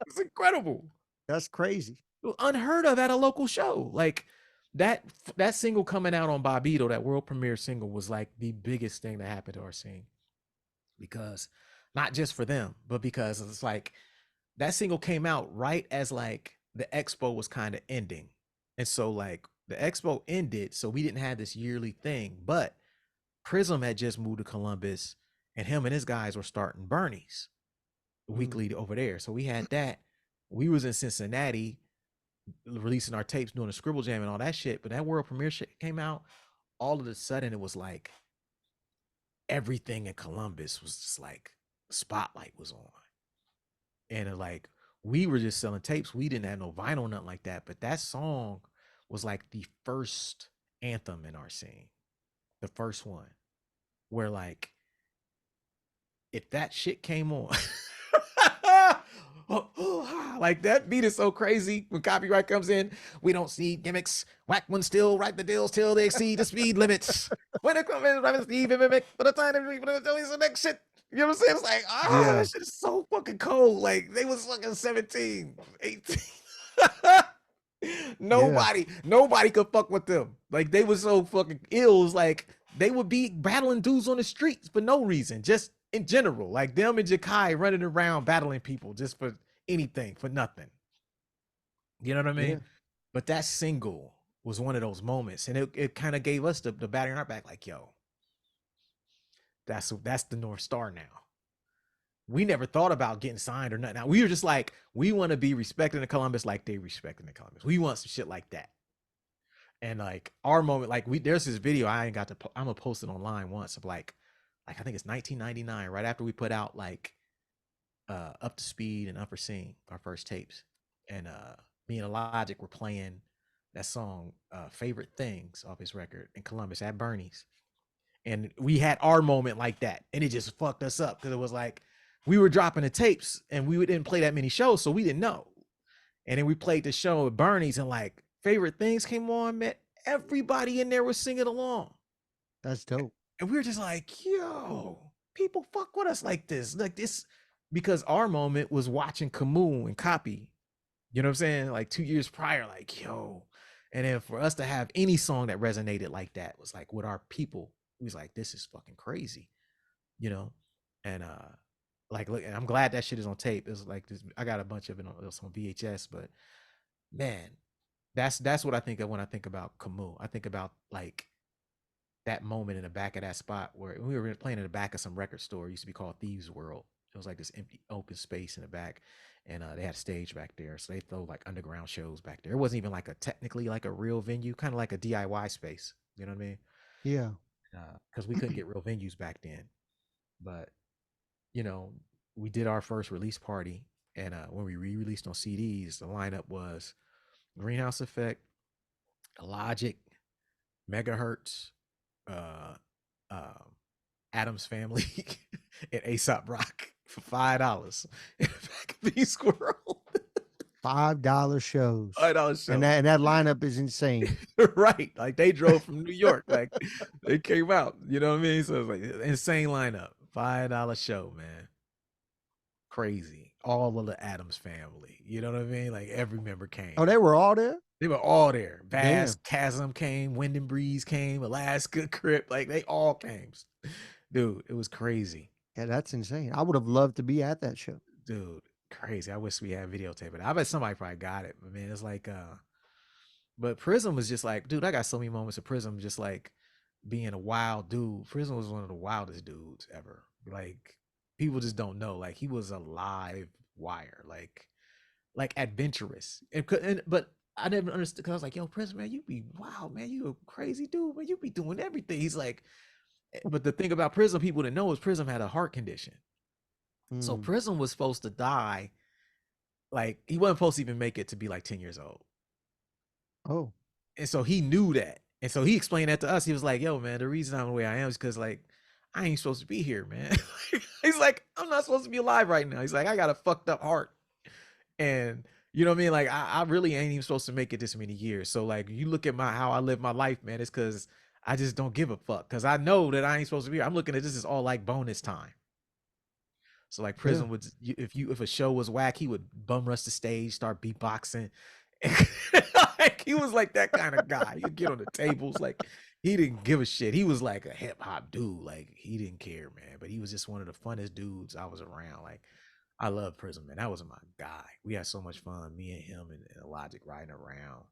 it's incredible. That's crazy. Unheard of at a local show. Like that single coming out on Bobito, that world premiere single, was like the biggest thing that happened to our scene. Because not just for them, but because it's like that single came out right as like the expo was kind of ending. And so like the expo ended, so we didn't have this yearly thing, but Prism had just moved to Columbus, and him and his guys were starting Bernie's weekly over there. So we had that. We was in Cincinnati releasing our tapes, doing a Scribble Jam and all that shit, but that world premiere shit came out. All of a sudden it was like everything in Columbus was just like the spotlight was on. And like we were just selling tapes. We didn't have no vinyl, nothing like that. But that song was like the first anthem in our scene. The first one. Where like, if that shit came on, like that beat is so crazy. When Copyright comes in, we don't see gimmicks. Whack one still, write the deals till they exceed the speed limits. When it comes in, Steve and mimic, by the time they the next shit. You know what I'm saying? It's like, that shit is so fucking cold. Like they was fucking 17, 18. Nobody could fuck with them. Like they was so fucking ill. It was like they would be battling dudes on the streets for no reason, just in general. Like them and Jakai running around battling people just for anything, for nothing. You know what I mean? Yeah. But that single was one of those moments, and it kind of gave us the batter in our back, like, yo, that's the North Star now. We never thought about getting signed or nothing. Now we were just like, we want to be respecting the Columbus like they respecting the Columbus. We want some shit like that. And like our moment, like there's this video I'm gonna post it online once of like I think it's 1999, right after we put out like Up to Speed and Unforeseen, our first tapes. And me and Illogic were playing that song, Favorite Things, off his record in Columbus at Bernie's. And we had our moment like that. And it just fucked us up because it was like we were dropping the tapes and we didn't play that many shows, so we didn't know. And then we played the show at Bernie's and like Favorite Things came on, man. Everybody in there was singing along. That's dope. And we were just like, yo, people fuck with us like this, because our moment was watching Camus and Copy. You know what I'm saying? Like 2 years prior, like, yo. And then for us to have any song that resonated like that was like with our people, we was like, this is fucking crazy, you know? And like, look, and I'm glad that shit is on tape. It's like this, I got a bunch of it on VHS, but man, that's what I think of when I think about Camus. I think about like that moment in the back of that spot where we were playing in the back of some record store. It used to be called Thieves World. It was like this empty open space in the back, and they had a stage back there, so they throw like underground shows back there. It wasn't even like a technically like a real venue, kind of like a DIY space. You know what I mean? Yeah. Because we couldn't get real venues back then. But you know, we did our first release party, and when we re-released on CDs, the lineup was Greenhouse Effect, Illogic, Megahertz, uh, um, Adam's Family, and Aesop Rock for $5 in the back of the Squirrel. $5 shows. $5 show. And that lineup is insane. Right. Like they drove from New York. Like they came out. You know what I mean? So it's like insane lineup. $5 show, man. Crazy. All of the Adams Family. You know what I mean? Like every member came. Oh, they were all there? They were all there. Bass, Chasm came, Wind and Breeze came, Alaska, Crip. Like they all came. Dude, it was crazy. Yeah, that's insane. I would have loved to be at that show. Dude, crazy. I wish we had videotape it. I bet somebody probably got it. But man, it's like but Prism was just like, dude, I got so many moments of Prism just like being a wild dude. Prism was one of the wildest dudes ever. Like people just don't know. Like he was a live wire, like adventurous. But I never understood, because I was like, yo, Prism, man, you be wild, man. You a crazy dude, man. You be doing everything. He's like, but the thing about Prism, people didn't know, is Prism had a heart condition. So Prism was supposed to die. Like he wasn't supposed to even make it to be like 10 years old. Oh. And so he knew that. And so he explained that to us. He was like, yo, man, the reason I'm the way I am is because like I ain't supposed to be here, man. He's like, I'm not supposed to be alive right now. He's like, I got a fucked up heart. And you know what I mean? Like I really ain't even supposed to make it this many years. So like you look at how I live my life, man, it's because I just don't give a fuck. Cause I know that I ain't supposed to be here. I'm looking at this as all like bonus time. So like Prism would, if a show was whack, he would bum rush the stage, start beatboxing. Like, he was like that kind of guy. He'd get on the tables, like he didn't give a shit. He was like a hip hop dude. Like he didn't care, man. But he was just one of the funnest dudes I was around. Like I love Prism, man. That was my guy. We had so much fun, me and him and Illogic riding around.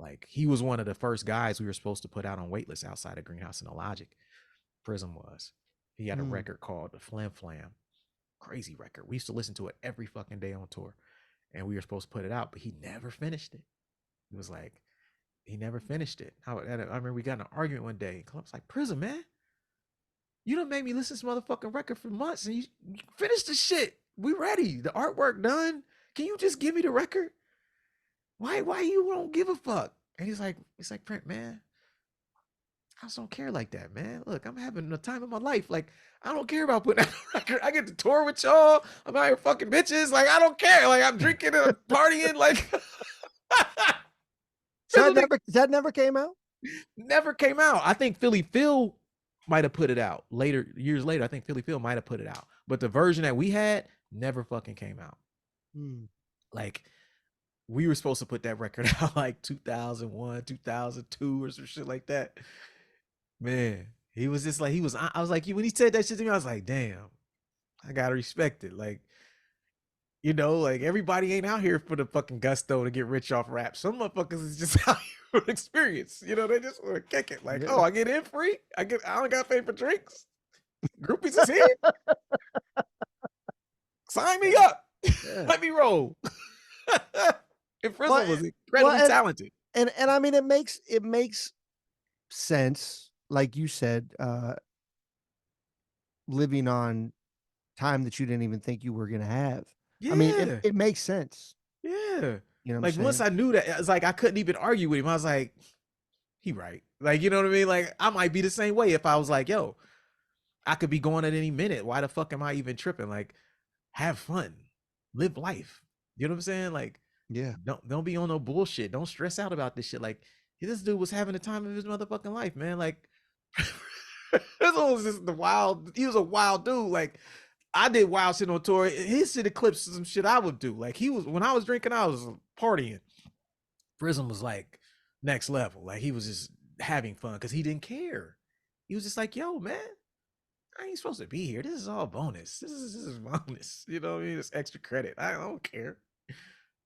Like he was one of the first guys we were supposed to put out on waitlist outside of Greenhouse and Illogic. Prism was. He had a record called the Flam Flam. Crazy record. We used to listen to it every fucking day on tour, and we were supposed to put it out, but he never finished it. It was like he never finished it. I remember we got in an argument one day. I was like, Prism, man, you done made me listen to this motherfucking record for months, and you finished the shit. We ready. The artwork done. Can you just give me the record? Why you don't give a fuck? And he's like, Print, man, I just don't care like that, man. Look, I'm having the time of my life. Like, I don't care about putting out a record. I get to tour with y'all. I'm out here fucking bitches. Like, I don't care. Like, I'm drinking and partying. Like, that never came out? Never came out. I think Philly Phil might have put it out later, years later. I think Philly Phil might have put it out. But the version that we had never fucking came out. Like, we were supposed to put that record out like 2001, 2002 or some shit like that. Man, he was just like, I was like, when he said that shit to me, I was like, damn, I gotta respect it. Like, you know, like everybody ain't out here for the fucking gusto to get rich off rap. Some motherfuckers is just out here for experience. You know, they just want to kick it. Like, oh, I get in free. I don't got to pay for drinks. Groupies is here. Sign me up. Let me roll. And Frizzle was incredibly talented. And I mean, it makes sense, like you said, living on time that you didn't even think you were gonna have. Yeah. I mean, it makes sense. Yeah. You know, like once I knew that, it's like I couldn't even argue with him. I was like, he right. Like, you know what I mean? Like, I might be the same way if I was like, yo, I could be going at any minute. Why the fuck am I even tripping? Like, have fun, live life. You know what I'm saying? Like, yeah, don't be on no bullshit. Don't stress out about this shit. Like, this dude was having the time of his motherfucking life, man. Like, Prism was just he was a wild dude. Like, I did wild shit on tour. His shit eclipsed some shit I would do. Like, when I was drinking, I was partying. Prism was like next level. Like, he was just having fun because he didn't care. He was just like, yo, man, I ain't supposed to be here. This is all bonus. This is bonus. You know what I mean? It's extra credit. I don't care.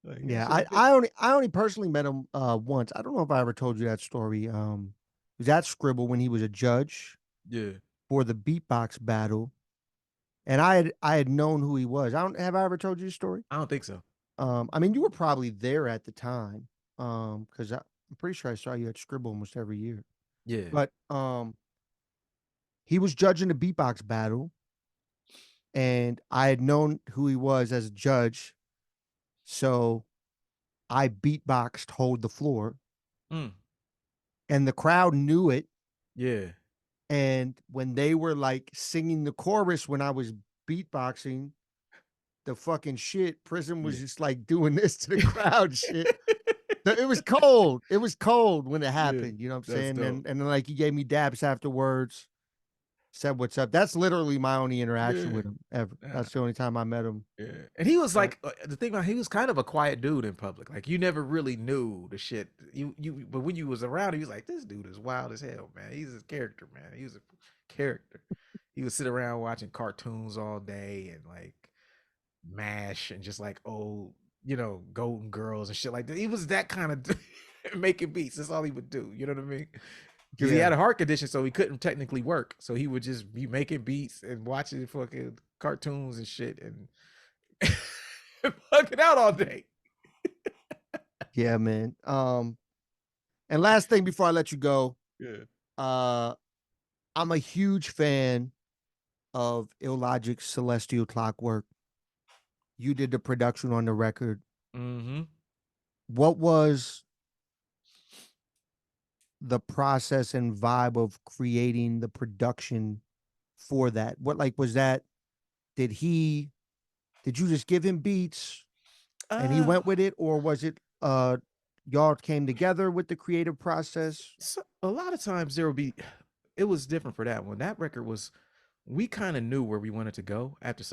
Like, yeah, I only personally met him once. I don't know if I ever told you that story. He was at Scribble when he was a judge for the beatbox battle, and I had known who he was. Have I ever told you the story? I don't think so. I mean, you were probably there at the time, because I'm pretty sure I saw you at Scribble almost every year. Yeah. But he was judging the beatbox battle, and I had known who he was as a judge, so I beatboxed "Hold the Floor," and the crowd knew it. Yeah. And when they were like singing the chorus when I was beatboxing, the fucking shit, Prism was just like doing this to the crowd shit. It was cold. It was cold when it happened. You know what I'm saying? And then like he gave me dabs afterwards, said what's up. That's literally my only interaction with him ever. That's the only time I met him. Yeah. And he was like the thing about he was kind of a quiet dude in public. Like, you never really knew the shit. But when you was around, he was like, this dude is wild as hell, man. He's a character, man. He was a character. He would sit around watching cartoons all day and like MASH and just like old, Golden Girls and shit like that. He was that kind of making beats. That's all he would do. You know what I mean? Because he had a heart condition, so he couldn't technically work. So he would just be making beats and watching fucking cartoons and shit and fucking out all day. Yeah, man. And last thing before I let you go, I'm a huge fan of Illogic's Celestial Clockwork. You did the production on the record. Mm-hmm. What was the process and vibe of creating the production for that? What was that? Did you just give him beats and he went with it, or was it y'all came together with the creative process? So a lot of times it was different for that one. That record was, we kind of knew where we wanted to go after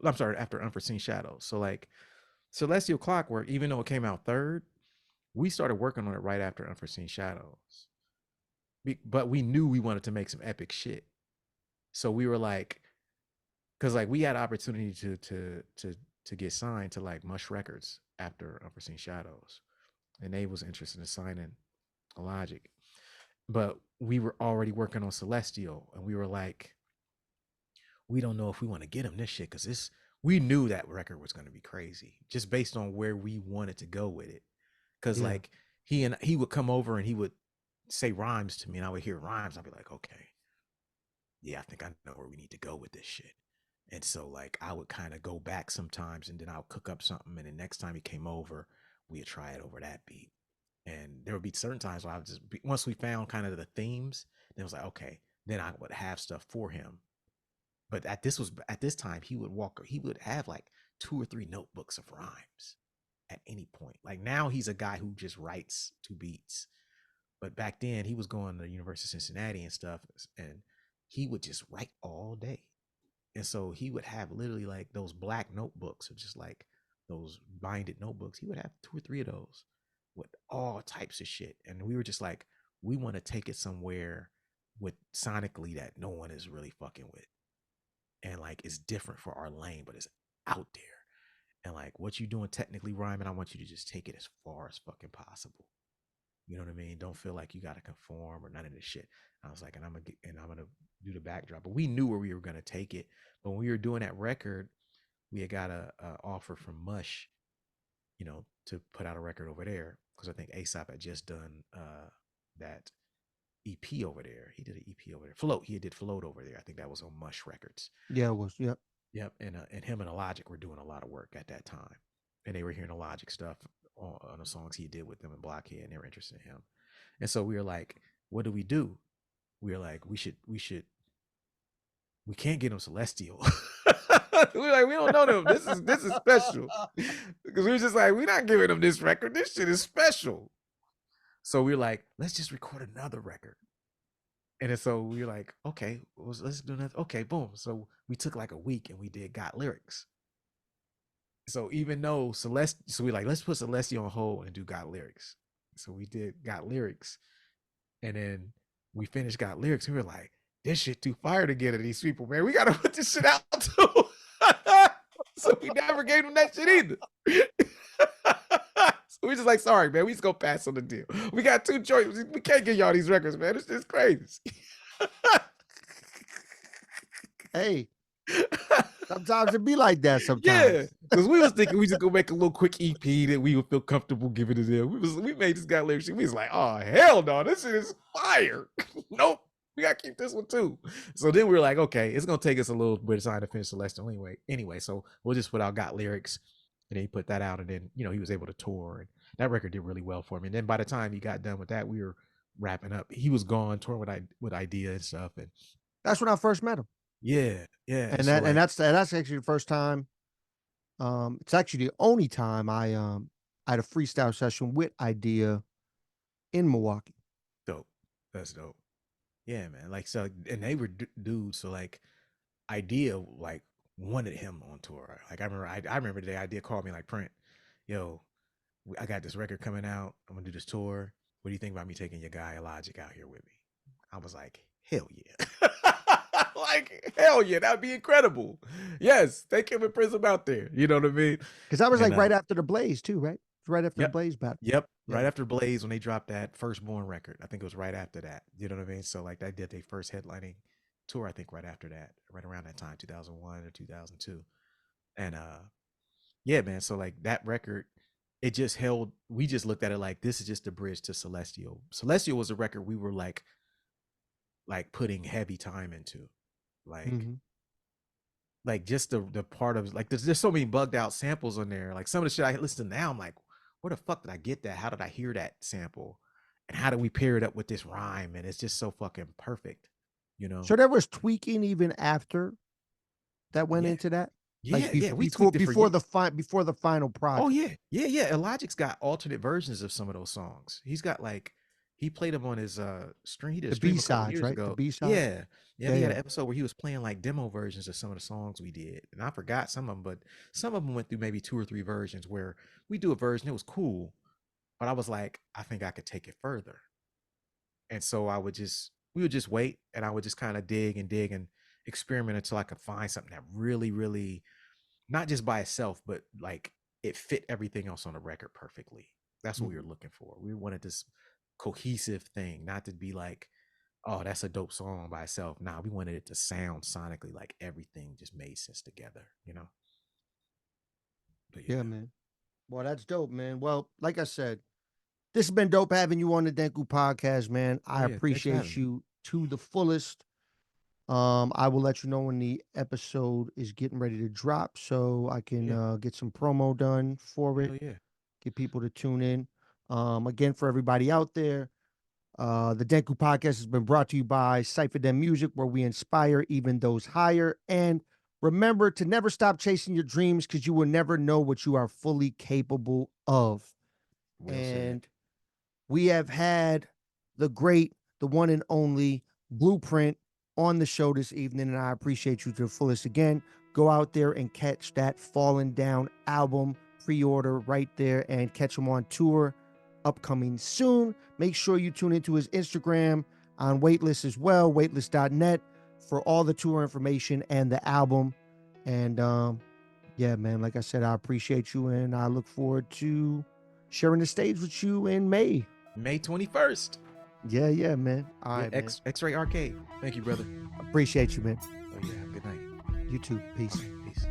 after Unforeseen Shadows. So like Celestial Clockwork, even though it came out third, we started working on it right after Unforeseen Shadows. But we knew we wanted to make some epic shit. So we were like, because like we had opportunity to get signed to like Mush Records after Unforeseen Shadows, and they was interested in signing Illogic, but we were already working on Celestial, and we were like, we don't know if we want to get him this shit, because we knew that record was going to be crazy just based on where we wanted to go with it. Because like he would come over and he would say rhymes to me, and I would hear rhymes. I'd be like, okay, yeah, I think I know where we need to go with this shit. And so like I would kind of go back sometimes, and then I'll cook up something, and the next time he came over, we'd try it over that beat. And there would be certain times where I would just once we found kind of the themes, then it was like, okay, then I would have stuff for him. But at this time, he would have like 2 or 3 notebooks of rhymes at any point. Like now he's a guy who just writes 2 beats. But back then he was going to the University of Cincinnati and stuff, and he would just write all day. And so he would have literally like those black notebooks, or just like those binded notebooks. He would have 2 or 3 of those with all types of shit. And we were just like, we want to take it somewhere with sonically that no one is really fucking with. And like it's different for our lane, but it's out there. And like what you doing technically rhyming, I want you to just take it as far as fucking possible. You know what I mean? Don't feel like you gotta conform or none of this shit. I was like, and I'm gonna do the backdrop. But we knew where we were gonna take it. But when we were doing that record, we had got a offer from Mush, to put out a record over there, because I think ASAP had just done that EP over there. He did an EP over there. Float. He did Float over there. I think that was on Mush Records. Yeah, it was. Yep. Yep. And him and Illogic were doing a lot of work at that time, and they were hearing Illogic stuff on the songs he did with them in Blockhead, and they were interested in him. And so we were like, what do? We were like, we can't get him Celestial. We were like, we don't know them. This is special. Because we were just like, we're not giving them this record. This shit is special. So we were like, let's just record another record. And then so we were like, okay, let's do that. Okay, boom. So we took like a week and we did Got Lyrics. So even though so we like, let's put Celestia on hold and do Got Lyrics. So we did Got Lyrics. And then we finished Got Lyrics. And we were like, this shit too fire to get at these people, man. We got to put this shit out too. So we never gave them that shit either. So we just like, sorry, man. We just go pass on the deal. We got 2 choices. We can't give y'all these records, man. It's just crazy. Hey, sometimes it be like that. Sometimes, yeah, because we was thinking we just go make a little quick EP that we would feel comfortable giving to them. We made this guy lyrics. We was like, oh hell no, this shit is fire. Nope, we gotta keep this one too. So then we were like, okay, it's gonna take us a little bit of time to finish Celestial anyway. So we'll just put out Got Lyrics, and then he put that out, and then he was able to tour, and that record did really well for him. And then by the time he got done with that, we were wrapping up. He was gone touring with Idea and stuff, and that's when I first met him. Yeah. And so that's actually the first time. It's actually the only time I had a freestyle session with Idea in Milwaukee. Dope. That's dope. Yeah, man. Like, so, and they were dudes. So like, Idea like wanted him on tour. Like I remember the day Idea called me like, Print, yo, I got this record coming out. I'm gonna do this tour. What do you think about me taking your guy Illogic out here with me? I was like, hell yeah. Like, hell yeah, that'd be incredible. Yes, take him and Prism out there. You know what I mean? Because that was like right after the Blaze too, right? Right after the Blaze battle. Yep. Right after Blaze, when they dropped that Firstborn record. I think it was right after that. You know what I mean? So like, that did their first headlining tour, I think right after that, right around that time, 2001 or 2002. And yeah, man. So like that record, it just held, we just looked at it like, this is just the bridge to Celestial. Celestial was a record we were like putting heavy time into. Like just the part of like there's so many bugged out samples on there. Like some of the shit I listen to now, I'm like, where the fuck did I get that? How did I hear that sample? And how do we pair it up with this rhyme? And it's just so fucking perfect, So there was tweaking even after that went into that. Yeah, we before the final project. Oh yeah. Illogic's got alternate versions of some of those songs. He's got like, he played them on his stream. He did the B-sides, right? Ago. The B-sides. Yeah. He had an episode where he was playing like demo versions of some of the songs we did, and I forgot some of them, but some of them went through maybe 2 or 3 versions where we do a version. It was cool, but I was like, I think I could take it further, and so we would just wait, and I would just kind of dig and experiment until I could find something that really, really, not just by itself, but like it fit everything else on the record perfectly. That's what we were looking for. We wanted this cohesive thing, not to be like, oh, that's a dope song by itself. Nah, we wanted it to sound sonically like everything just made sense together, But yeah, man. Well, that's dope, man. Well, like I said, this has been dope having you on the Denku podcast, man. I appreciate you to the fullest. I will let you know when the episode is getting ready to drop, so I can get some promo done for it. Get people to tune in. Again, for everybody out there, the Denku podcast has been brought to you by Cypher Den Music, where we inspire even those higher. And remember to never stop chasing your dreams, because you will never know what you are fully capable of. We have had the great, the one and only Blueprint on the show this evening, and I appreciate you to the fullest. Again, go out there and catch that Falling Down album, pre-order right there, and catch him on tour upcoming soon. Make sure you tune into his Instagram on Waitlist as well, waitlist.net, for all the tour information and the album. And yeah, man, like I said, I appreciate you, and I look forward to sharing the stage with you in May 21st. Yeah, man. All right, X-Ray Arcade. Thank you, brother. Appreciate you, man. Oh yeah, good night. You too. Peace. Peace.